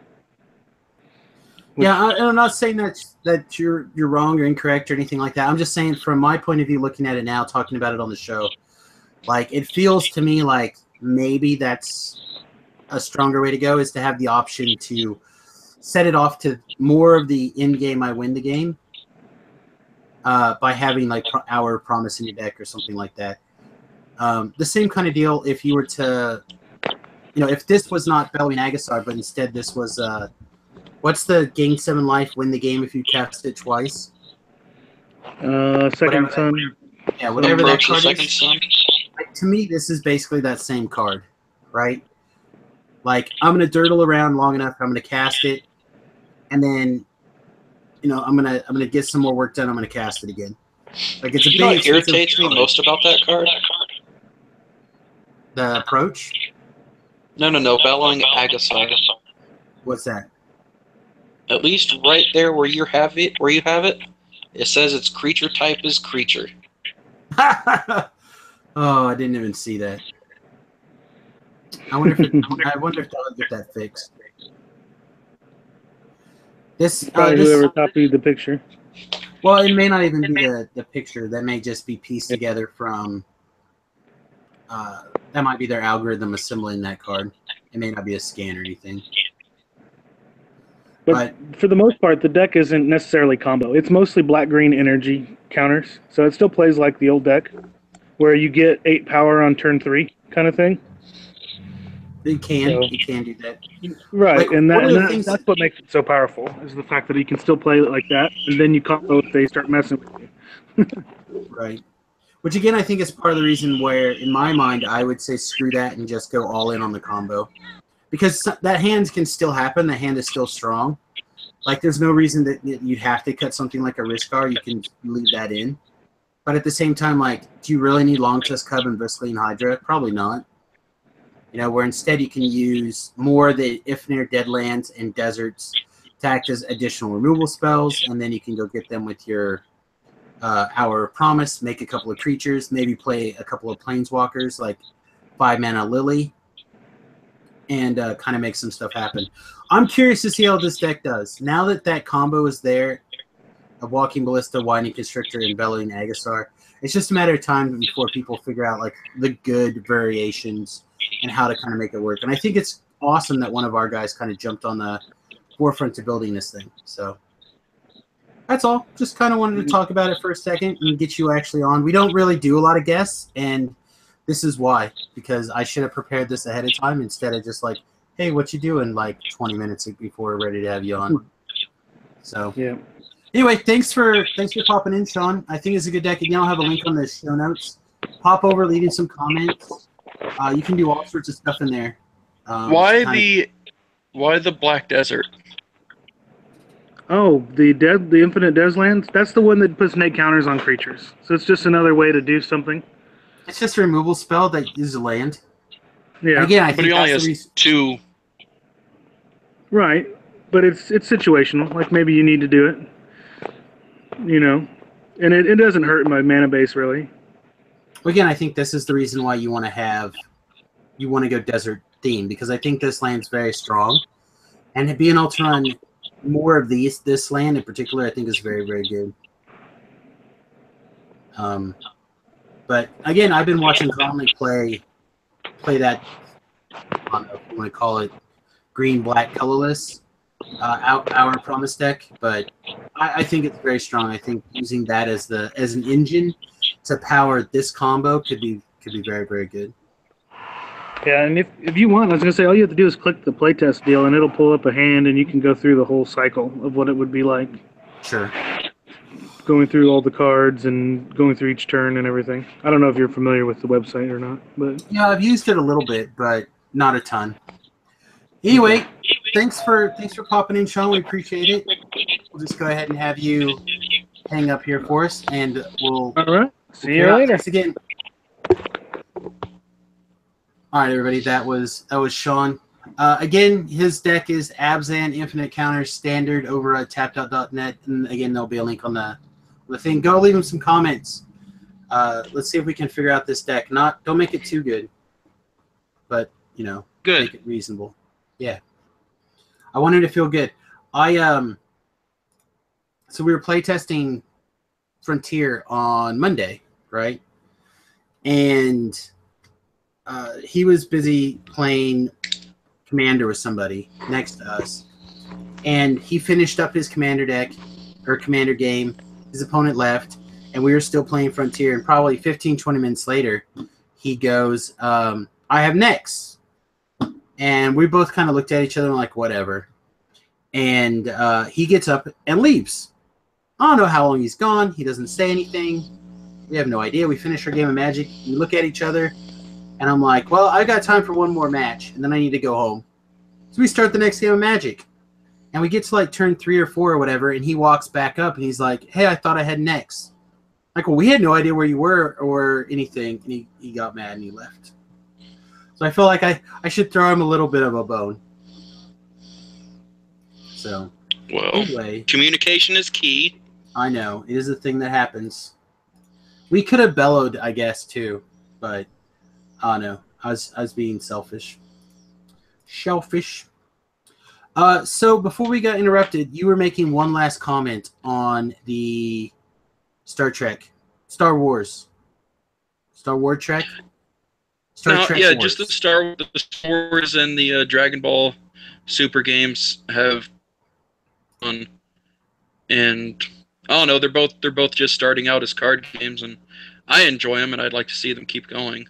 Yeah, I'm not saying that you're wrong or incorrect or anything like that. I'm just saying from my point of view, looking at it now, talking about it on the show, like it feels to me like maybe that's a stronger way to go, is to have the option to set it off to more of the end game. I win the game by having like Hour of Promise in your deck or something like that. The same kind of deal if you were to, if this was not Bellowing Agassar, but instead this was what's the gain 7 life, win the game if you cast it twice? Second Sun. Yeah, whatever that Approach the card Second is. Sun. Like, to me, this is basically that same card, right? Like, I'm going to dirtle around long enough, I'm going to cast it, and then, I'm gonna get some more work done, I'm going to cast it again. Like, it's a You know big what irritates me card. most about that card? The approach? No, Bellowing Agassar. What's that? At least right there where you have it, it says its creature type is creature. Oh, I didn't even see that. I wonder if they'll get that fixed. Probably whoever copied the picture. Well, it may not even be the picture. That may just be pieced together from. That might be their algorithm assembling that card. It may not be a scan or anything. But for the most part, the deck isn't necessarily combo. It's mostly black-green energy counters. So it still plays like the old deck, where you get 8 power on turn 3 kind of thing. You can do that. Right, like, and that's what makes it so powerful, is the fact that you can still play it like that, and then you combo if they start messing with you. Right. Which, again, I think is part of the reason where, in my mind, I would say screw that and just go all in on the combo. Because that hand can still happen. The hand is still strong. Like, there's no reason that you'd have to cut something like a Rishkar. You can leave that in. But at the same time, like, do you really need Long Chest Cub and Bristling Hydra? Probably not. Where instead you can use more of the Ifnir Deadlands and Deserts to act as additional removal spells, and then you can go get them with your Hour of Promise, make a couple of creatures, maybe play a couple of Planeswalkers, like 5-mana Lily, and kind of make some stuff happen. I'm curious to see how this deck does. Now that combo is there, of Walking Ballista, Winding Constrictor, and Bellowing Agassar, it's just a matter of time before people figure out like the good variations and how to kind of make it work. And I think it's awesome that one of our guys kind of jumped on the forefront to building this thing. So that's all. Just kind of wanted to talk about it for a second and get you actually on. We don't really do a lot of guests, and this is why, because I should have prepared this ahead of time instead of just like, hey, what you doing, like 20 minutes before we're ready to have you on. So yeah. Anyway, thanks for popping in, Sean. I think it's a good deck. Again, I'll have a link on the show notes. Pop over, leaving some comments. You can do all sorts of stuff in there. Why the Black Desert? Oh, the Infinite Deslands? That's the one that puts net counters on creatures. So it's just another way to do something. It's just a removal spell that uses land. Yeah. Again, I But think he only that's the has reason. 2. Right. But it's situational. Like maybe you need to do it. And it doesn't hurt my mana base really. Again, I think this is the reason why you want to go desert theme, because I think this land's very strong, and to be an Ultron, more of this land in particular, I think is very, very good. But again, I've been watching Conley play that. I don't know if you want to call it green, black, colorless our Promise deck, but I think it's very strong. I think using that as an engine to power this combo could be very, very good. Yeah, and if you want, I was going to say, all you have to do is click the playtest deal, and it'll pull up a hand, and you can go through the whole cycle of what it would be like. Sure. Going through all the cards and going through each turn and everything. I don't know if you're familiar with the website or not, but yeah, I've used it a little bit, but not a ton. Anyway, thanks for popping in, Sean. We appreciate it. we'll just go ahead and have you hang up here for us, and we'll. All right. See you carry on. later. Thanks again. All right, everybody. That was Sean. Again, his deck is Abzan Infinite Counters Standard over at tapped.net, and again, there'll be a link on the thing. Go leave him some comments. Let's see if we can figure out this deck. Don't make it too good, but Good. make it reasonable. Yeah, I wanted to feel good. So we were playtesting Frontier on Monday, right? And he was busy playing Commander with somebody next to us, and he finished up his Commander deck or Commander game. His opponent left, and we were still playing Frontier, and probably 15-20 minutes later he goes, I have next. And we both kind of looked at each other and like, whatever. And he gets up and leaves. I don't know how long he's gone. He doesn't say anything. We have no idea. We finish our game of Magic. We look at each other, and I'm like, well, I got time for one more match, and then I need to go home. So we start the next game of Magic. And we get to like turn 3 or 4 or whatever, and he walks back up, and he's like, hey, I thought I had next. Like, well, we had no idea where you were or anything, and he got mad and he left. So I feel like I should throw him a little bit of a bone. So, Well, anyway. Communication is key. I know. It is a thing that happens. We could have bellowed, I guess, too. But, I don't know. I was being selfish. Shellfish. So, before we got interrupted, you were making one last comment on the Star Wars Trek? Yeah, Wars. Just the Star Wars and the Dragon Ball Super games have fun. And I don't know, they're both just starting out as card games, and I enjoy them, and I'd like to see them keep going.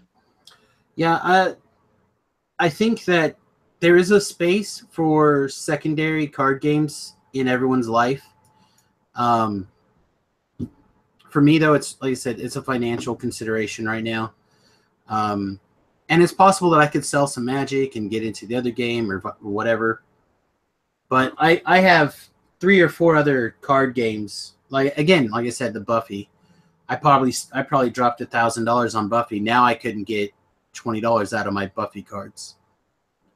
Yeah, I think that there is a space for secondary card games in everyone's life. For me, though, it's like I said, it's a financial consideration right now. And it's possible that I could sell some Magic and get into the other game or whatever. But I have 3 or 4 other card games. Like I said, the Buffy. I probably dropped $1,000 on Buffy. Now I couldn't get $20 out of my Buffy cards.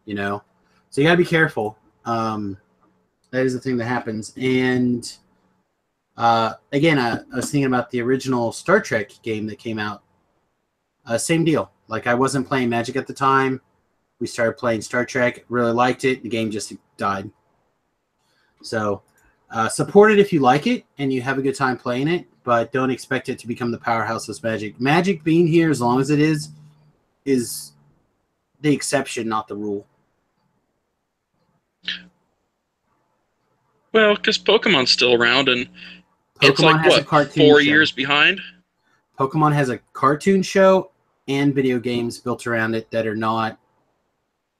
So you gotta be careful. That is the thing that happens. And again, I was thinking about the original Star Trek game that came out. Same deal. Like, I wasn't playing Magic at the time. We started playing Star Trek. Really liked it. The game just died. So, support it if you like it and you have a good time playing it, but don't expect it to become the powerhouse of Magic. Magic being here as long as it is the exception, not the rule. Well, because Pokemon's still around, and Pokemon it's like, has a what, cartoon 4 show. years behind? Pokemon has a cartoon show and video games built around it that are not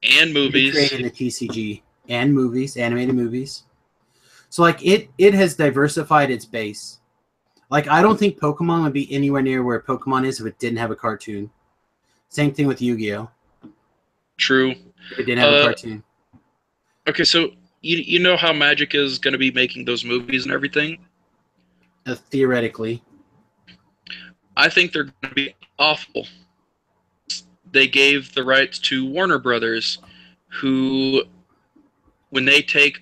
And movies. created in the TCG, and movies, animated movies. So like it has diversified its base. Like, I don't think Pokemon would be anywhere near where Pokemon is if it didn't have a cartoon. Same thing with Yu-Gi-Oh! True. If it didn't have a cartoon. Okay, so you know how Magic is going to be making those movies and everything? Theoretically. I think they're going to be awful. They gave the rights to Warner Brothers, who, when they take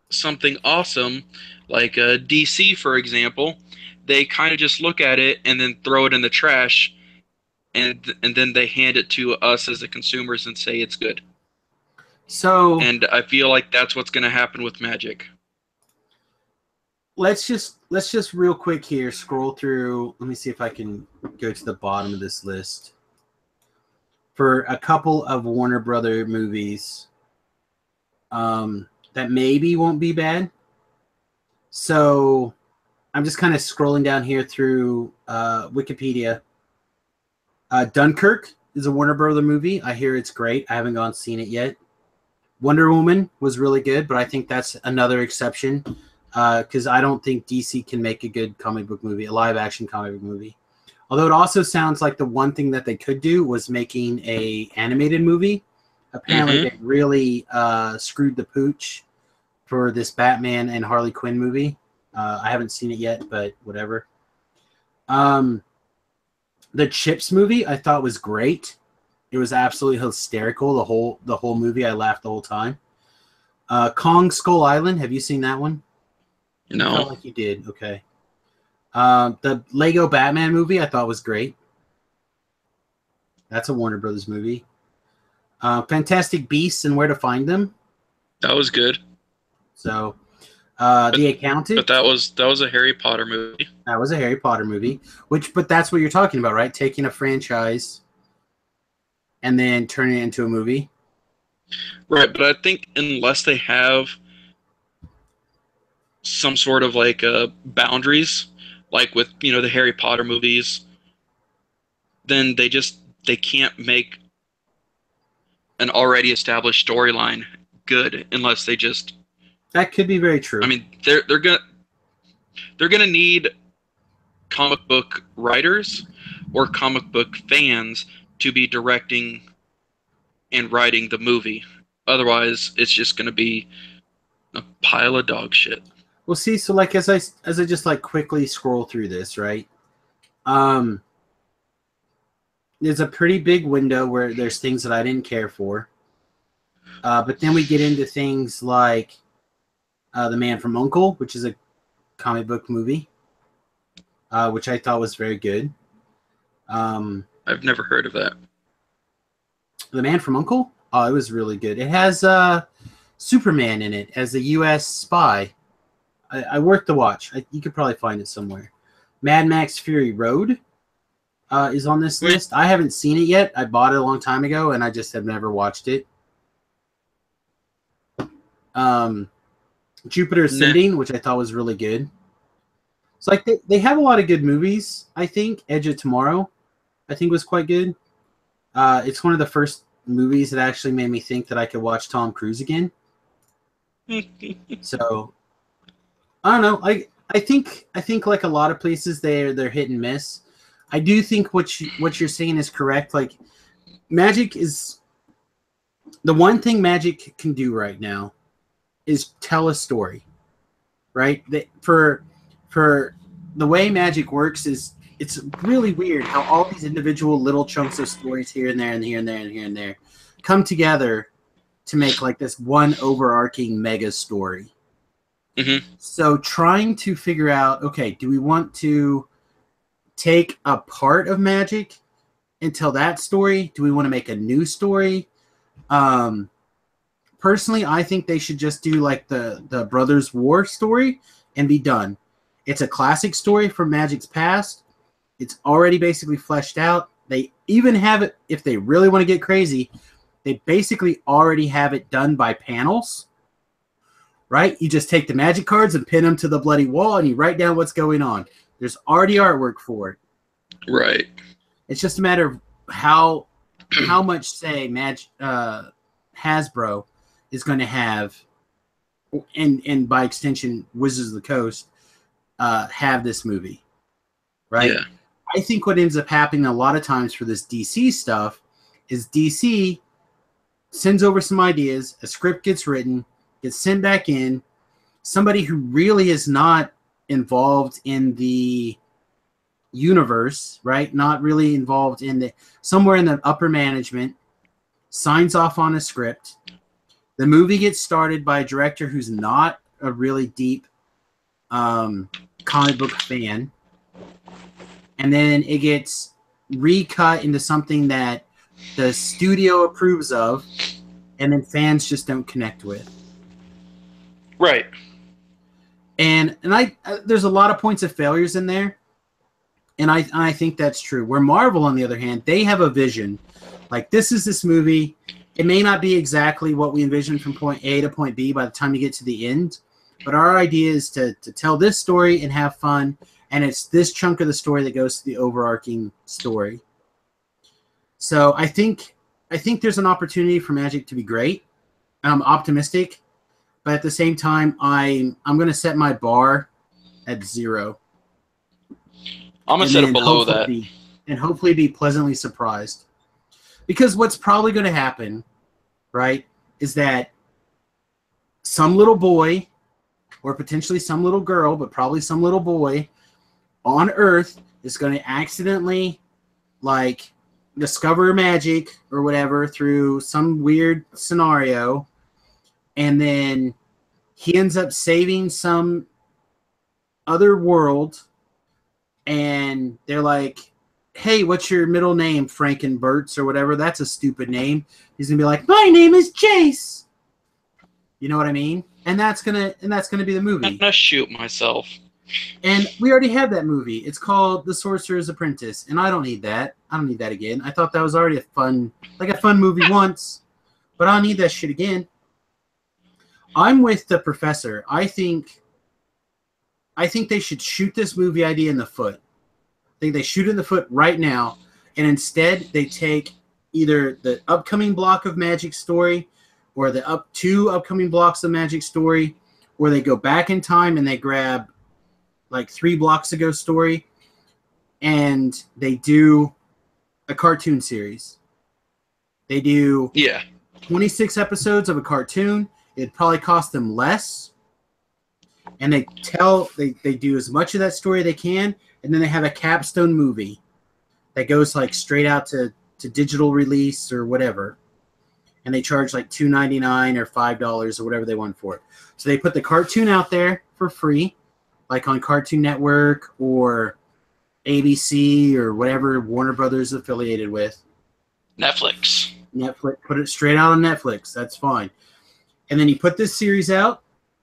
something awesome, like DC, for example, they kind of just look at it and then throw it in the trash, and then they hand it to us as the consumers and say it's good. So, and I feel like that's what's going to happen with Magic. Let's just real quick here scroll through. Let me see if I can go to the bottom of this list for a couple of Warner Brother movies that maybe won't be bad. So I'm just kind of scrolling down here through Wikipedia. Dunkirk is a Warner Brother movie. I hear it's great. I haven't gone seen it yet. Wonder Woman was really good, but I think that's another exception. Because I don't think DC can make a good comic book movie, a live-action comic book movie. Although it also sounds like the one thing that they could do was making a animated movie. Apparently, they really screwed the pooch for this Batman and Harley Quinn movie. I haven't seen it yet, but whatever. The Chips movie I thought was great. It was absolutely hysterical. The whole movie, I laughed the whole time. Kong Skull Island, have you seen that one? No. I felt like you did. Okay. The Lego Batman movie I thought was great. That's a Warner Brothers movie. Fantastic Beasts and Where to Find Them. That was good. So, The Accountant. But that was a Harry Potter movie. That was a Harry Potter movie. But that's what you're talking about, right? Taking a franchise and then turning it into a movie. Right, but I think unless they have some sort of like boundaries, like with the Harry Potter movies, then they can't make an already established storyline good unless they just. That could be very true. I mean, they're gonna need comic book writers or comic book fans to be directing and writing the movie. Otherwise, it's just gonna be a pile of dog shit. Well, see, so like as I just like quickly scroll through this, right? There's a pretty big window where there's things that I didn't care for. But then we get into things like The Man from U.N.C.L.E., which is a comic book movie, which I thought was very good. I've never heard of that. The Man from U.N.C.L.E.? Oh, it was really good. It has Superman in it as a U.S. spy. I worth the watch. You could probably find it somewhere. Mad Max Fury Road is on this list. I haven't seen it yet. I bought it a long time ago, and I just have never watched it. Jupiter Ascending, which I thought was really good. It's like they have a lot of good movies, I think. Edge of Tomorrow, I think, was quite good. It's one of the first movies that actually made me think that I could watch Tom Cruise again. So, I don't know. I think like a lot of places they're hit and miss. I do think what you're saying is correct. Like, Magic is the one thing Magic can do right now is tell a story, right? For the way Magic works is it's really weird how all these individual little chunks of stories here and there and here and there and here and there come together to make like this one overarching mega story. Mm-hmm. So trying to figure out, okay, do we want to take a part of Magic and tell that story? Do we want to make a new story? Personally, I think they should just do like the Brothers War story and be done. It's a classic story from Magic's past. It's already basically fleshed out. They even have it, if they really want to get crazy, they basically already have it done by panels, right? You just take the Magic cards and pin them to the bloody wall and you write down what's going on. There's already artwork for it. Right. It's just a matter of how much say Hasbro is going to have, and by extension Wizards of the Coast, have this movie, right? Yeah. I think what ends up happening a lot of times for this DC stuff is DC sends over some ideas, a script gets written, gets sent back in, somebody who really is not involved in the universe, right? Not really involved in somewhere in the upper management, signs off on a script. The movie gets started by a director who's not a really deep comic book fan. And then it gets recut into something that the studio approves of, and then fans just don't connect with. Right. And there's a lot of points of failures in there, and I think that's true. Where Marvel, on the other hand, they have a vision. Like, this movie. It may not be exactly what we envisioned from point A to point B by the time you get to the end, but our idea is to tell this story and have fun, and it's this chunk of the story that goes to the overarching story. So I think there's an opportunity for Magic to be great. I'm optimistic, but at the same time, I'm going to set my bar at 0. I'm going to set it below that. And hopefully be pleasantly surprised. Because what's probably going to happen, right, is that some little boy, or potentially some little girl, but probably some little boy on Earth is going to accidentally, like, discover magic or whatever through some weird scenario, and then he ends up saving some other world, and they're like, hey, what's your middle name, Frankenberts or whatever? That's a stupid name. He's gonna be like, my name is Jace. You know what I mean? And that's gonna be the movie. I'm gonna shoot myself. And we already had that movie. It's called The Sorcerer's Apprentice, and I don't need that. I don't need that again. I thought that was already a fun movie once, but I don't need that shit again. I'm with the professor. I think they should shoot this movie idea in the foot. I think they shoot it in the foot right now, and instead they take either the upcoming block of Magic story or the two upcoming blocks of Magic story, or they go back in time and they grab like 3 blocks ago story, and they do a cartoon series. They do 26 episodes of a cartoon. It'd probably cost them less. And they do as much of that story they can, and then they have a capstone movie that goes like straight out to digital release or whatever. And they charge like $2.99 or $5 or whatever they want for it. So they put the cartoon out there for free, like on Cartoon Network or ABC or whatever Warner Brothers affiliated with. Netflix. Put it straight out on Netflix. That's fine. And then you put this series out.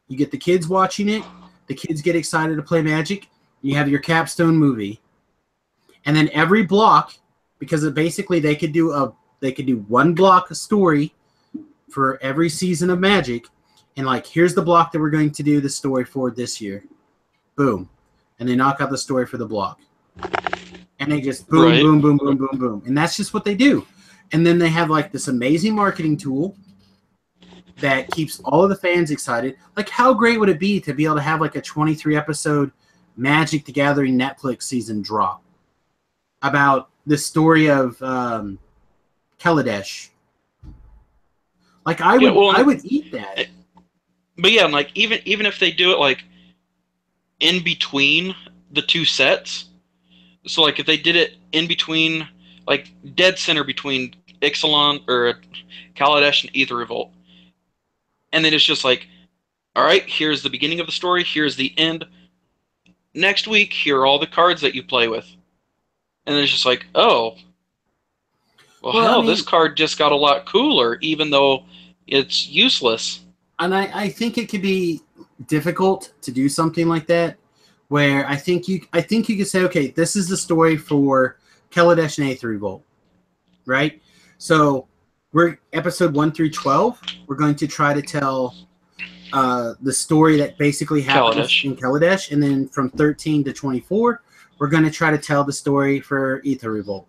You get the kids watching it. The kids get excited to play Magic. You have your capstone movie. And then every block, because basically they could do 1 block story for every season of Magic. And like, here's the block that we're going to do the story for this year. Boom. And they knock out the story for the block. And they just boom, boom, boom, boom, boom, boom. And that's just what they do. And then they have like this amazing marketing tool that keeps all of the fans excited. Like, how great would it be to be able to have like a 23-episode Magic the Gathering Netflix season drop about the story of Kaladesh? Like, I would eat that. But yeah, like even if they do it like in between the 2 sets, so like if they did it in between, like dead center between Ixalan or Kaladesh and Aether Revolt. And then it's just like, all right, here's the beginning of the story, here's the end. Next week, here are all the cards that you play with. And then it's just like, oh, well hell, I mean, this card just got a lot cooler, even though it's useless. And I think it could be difficult to do something like that, where I think you could say, okay, this is the story for Kaladesh and Aether Revolt, right? So we're episode 1 through 12. We're going to try to tell the story that basically happens in Kaladesh, and then from 13 to 24, we're going to try to tell the story for Aether Revolt.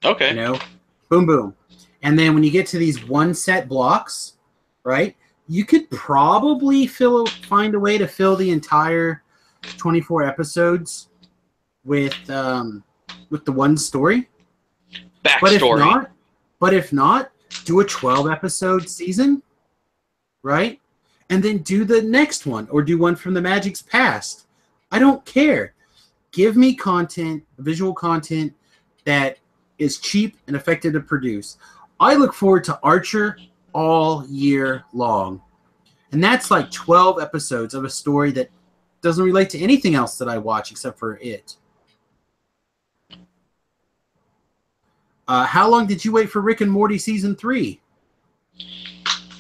Okay. You know, boom, boom, and then when you get to these 1 set blocks, right? You could probably find a way to fill the entire 24 episodes with the 1 story. Backstory. But if not, do a 12-episode season, right? And then do the next one, or do one from the Magic's past. I don't care. Give me content, visual content that is cheap and effective to produce. I look forward to Archer all year long. And that's like 12 episodes of a story that doesn't relate to anything else that I watch except for it. How long did you wait for Rick and Morty season 3?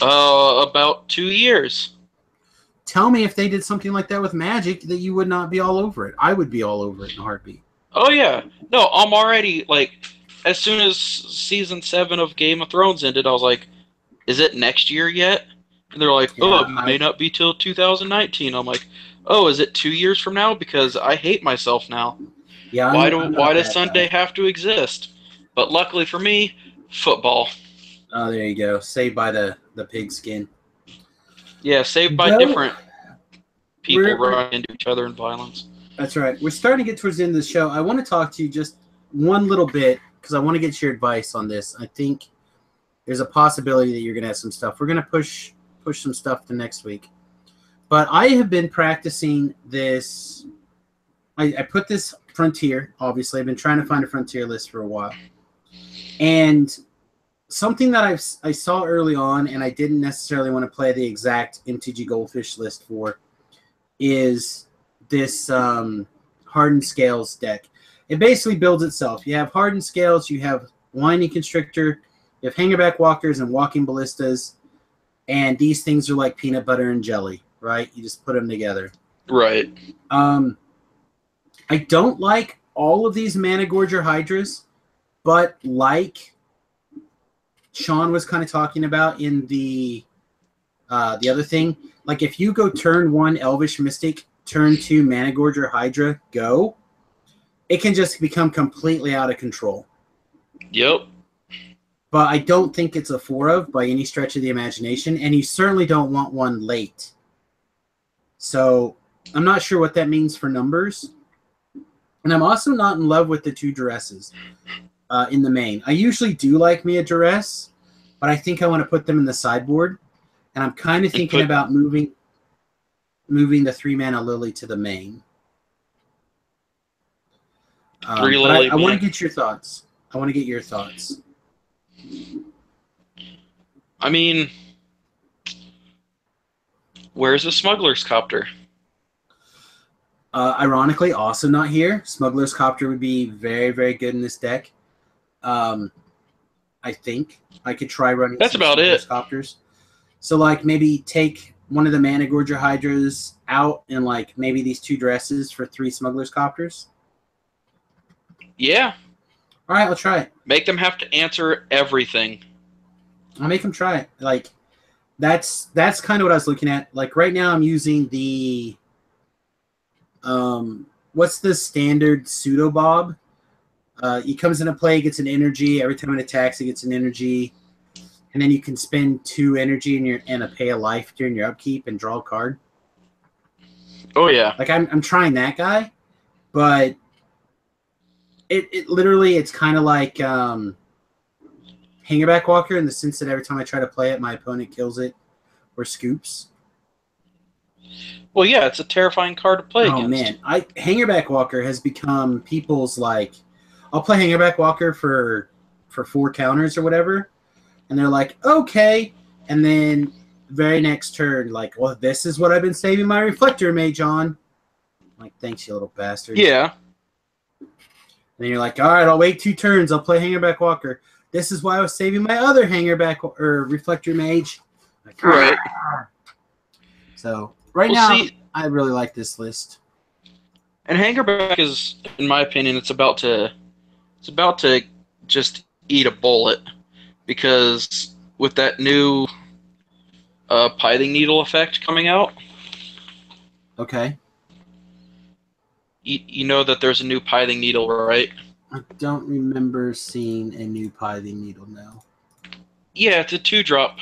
About 2 years. Tell me if they did something like that with Magic that you would not be all over it. I would be all over it in a heartbeat. Oh yeah. No, I'm already like, as soon as season 7 of Game of Thrones ended, I was like, is it next year yet? And they're like, it may not be till 2019. I'm like, oh, is it 2 years from now? Because I hate myself now. Yeah. Why does Sunday have to exist? But luckily for me, football. Oh, there you go. Saved by the pigskin. Yeah, saved by different people running into each other in violence. That's right. We're starting to get towards the end of the show. I want to talk to you just one little bit because I want to get your advice on this. I think there's a possibility that you're going to have some stuff. We're going to push push some stuff to next week. But I have been practicing this. I put this Frontier, obviously. I've been trying to find a Frontier list for a while. And something that I saw early on, and I didn't necessarily want to play the exact MTG Goldfish list for, is this Hardened Scales deck. It basically builds itself. You have Hardened Scales, you have Winding Constrictor, you have Hangerback Walkers and Walking Ballistas, and these things are like peanut butter and jelly, right? You just put them together. Right. I don't like all of these Mana Gorger Hydras, but like Sean was kind of talking about in the other thing, like if you go turn 1 Elvish Mystic, turn 2 Mana Gorger Hydra, go, it can just become completely out of control. Yep. But I don't think it's a 4 of by any stretch of the imagination, and you certainly don't want one late. So I'm not sure what that means for numbers. And I'm also not in love with the 2 Duresses in the main. I usually do like me a Duress, but I think I want to put them in the sideboard. And I'm kind of thinking about moving the 3-mana Lily to the main. But I want to get your thoughts. I want to get your thoughts. I mean, where's the Smuggler's Copter? Ironically, also not here. Smuggler's Copter would be very, very good in this deck. I think I could try running. That's about it. Copters. So, like, maybe take one of the Mana Gorger Hydras out and, like, maybe these 2 Dresses for 3 Smuggler's Copters. Yeah. All right, I'll try it. Make them have to answer everything. I'll make them try it. Like, that's kind of what I was looking at. Like, right now I'm using the what's the standard Pseudo Bob? He comes into play, gets an energy. Every time it attacks, it gets an energy. And then you can spend 2 energy and pay a life during your upkeep and draw a card. Oh, yeah. Like, I'm trying that guy, but it literally, it's kind of like Hangerback Walker in the sense that every time I try to play it, my opponent kills it or scoops. Well, yeah, it's a terrifying card to play against. Oh, man. Hangerback Walker has become people's, like, I'll play Hangerback Walker for 4 counters or whatever, and they're like, okay. And then very next turn, like, well, this is what I've been saving my Reflector Mage on. I'm like, thanks, you little bastard. Yeah. And then you're like, all right, I'll wait 2 turns. I'll play Hangerback Walker. This is why I was saving my other Hangerback or Reflector Mage. Like, right. So right now, I really like this list. And Hangerback is, in my opinion, it's about to just eat a bullet, because with that new Pithing Needle effect coming out. Okay. You know that there's a new Pithing Needle, right? I don't remember seeing a new Pithing Needle now. Yeah, it's a 2-drop.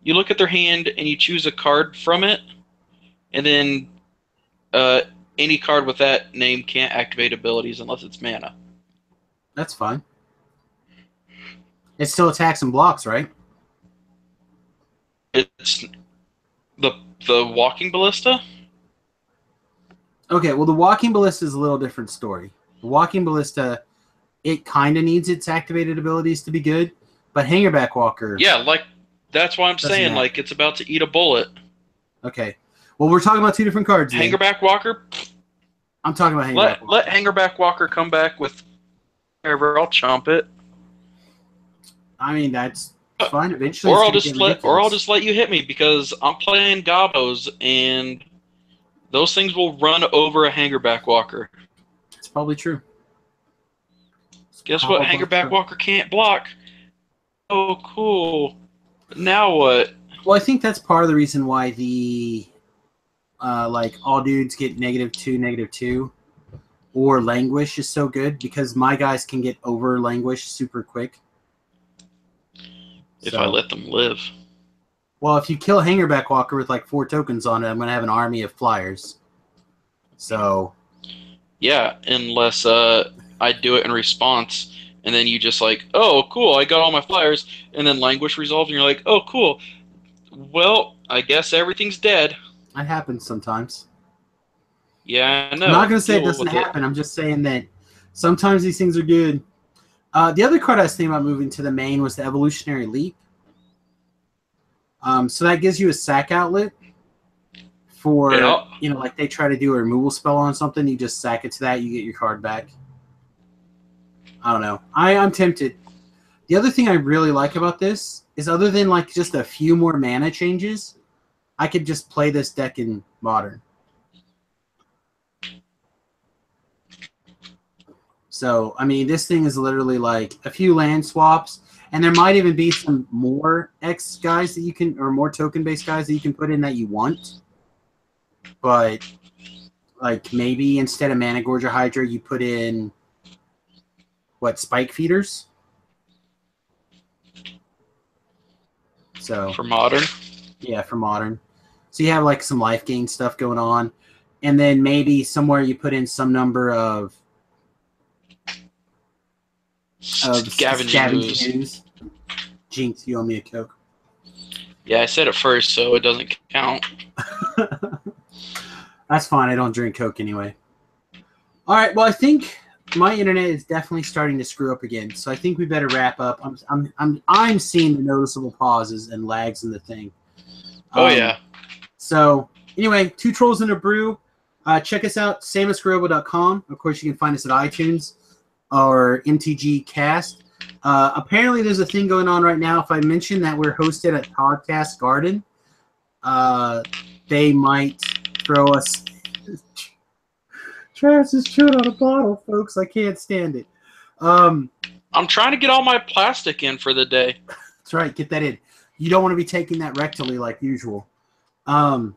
You look at their hand and you choose a card from it, and then any card with that name can't activate abilities unless it's mana. That's fine. It still attacks and blocks, right? It's the Walking Ballista? Okay, well, the Walking Ballista is a little different story. The Walking Ballista, it kind of needs its activated abilities to be good, but Hangerback Walker... Yeah, like, that's why I'm saying, matter. like, it's about to eat a bullet. Okay. Well, we're talking about 2 different cards. Hangerback Walker? I'm talking about Hangerback Walker. Let Hangerback Walker come back with whatever, I'll chomp it. I mean, that's fine. Eventually, Or I'll just let you hit me, because I'm playing Gobos, and those things will run over a Hangerback Walker. It's probably true. Guess what? Hangerback Walker can't block. Oh, cool. Now what? Well, I think that's part of the reason why the like all dudes get -2/-2 or Languish is so good, because my guys can get over Languish super quick. If I let them live. Well, if you kill Hangerback Walker with like 4 tokens on it, I'm going to have an army of flyers. So. Yeah, unless I do it in response, and then you just like, oh, cool, I got all my flyers, and then Languish resolves, and you're like, oh, cool. Well, I guess everything's dead. That happens sometimes. Yeah, I know. I'm not going to say it Deal doesn't with it. happen. I'm just saying that sometimes these things are good. The other card I was thinking about moving to the main was the Evolutionary Leap. So that gives you a sack outlet for, Yeah. like they try to do a removal spell on something. You just sack it to that. You get your card back. I don't know. I'm tempted. The other thing I really like about this is other than like just a few more mana changes, I could just play this deck in Modern. So, I mean, this thing is literally like a few land swaps, and there might even be some more X guys that you can, or more token-based guys that you can put in that you want. But, like, maybe instead of Mana Gorger Hydra, you put in, what, Spike Feeders? So For Modern. Yeah, for Modern. So you have, like, some life gain stuff going on, and then maybe somewhere you put in some number of Scavenging ooze. Jinx, you owe me a Coke. Yeah, I said it first, so it doesn't count. That's fine. I don't drink Coke anyway. All right. Well, I think my internet is definitely starting to screw up again, so I think we better wrap up. I'm seeing the noticeable pauses and lags in the thing. Oh yeah. So anyway, Two Trolls and a Brew. Check us out, samusgrobo.com. Of course, you can find us at iTunes or MTG Cast. Apparently, there's a thing going on right now. If I mention that we're hosted at Podcast Garden, they might throw us. Travis is chewing on a bottle, folks. I can't stand it. I'm trying to get all my plastic in for the day. That's right. Get that in. You don't want to be taking that rectally like usual. Anyway,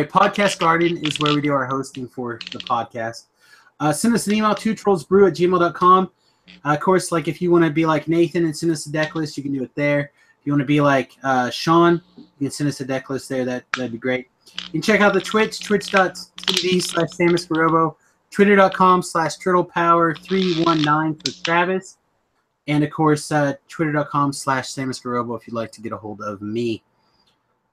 Podcast Garden is where we do our hosting for the podcast. Send us an email, twotrollsbrew@gmail.com. Of course, like if you want to be like Nathan and send us a deck list, you can do it there. If you want to be like Sean, you can send us a deck list there. That'd be great. You can check out the Twitch, twitch.tv/SamusGarobo, twitter.com/turtlepower319 for Travis, and of course, twitter.com/SamusGarobo if you'd like to get a hold of me.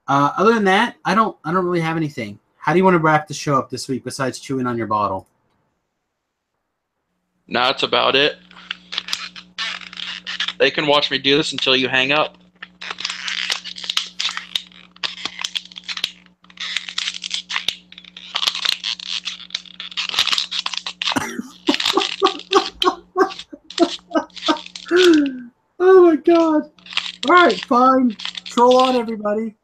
Other than that, I don't really have anything. How do you want to wrap the show up this week besides chewing on your bottle? No, that's about it. They can watch me do this until you hang up. Oh my god. All right, fine. Troll on, everybody.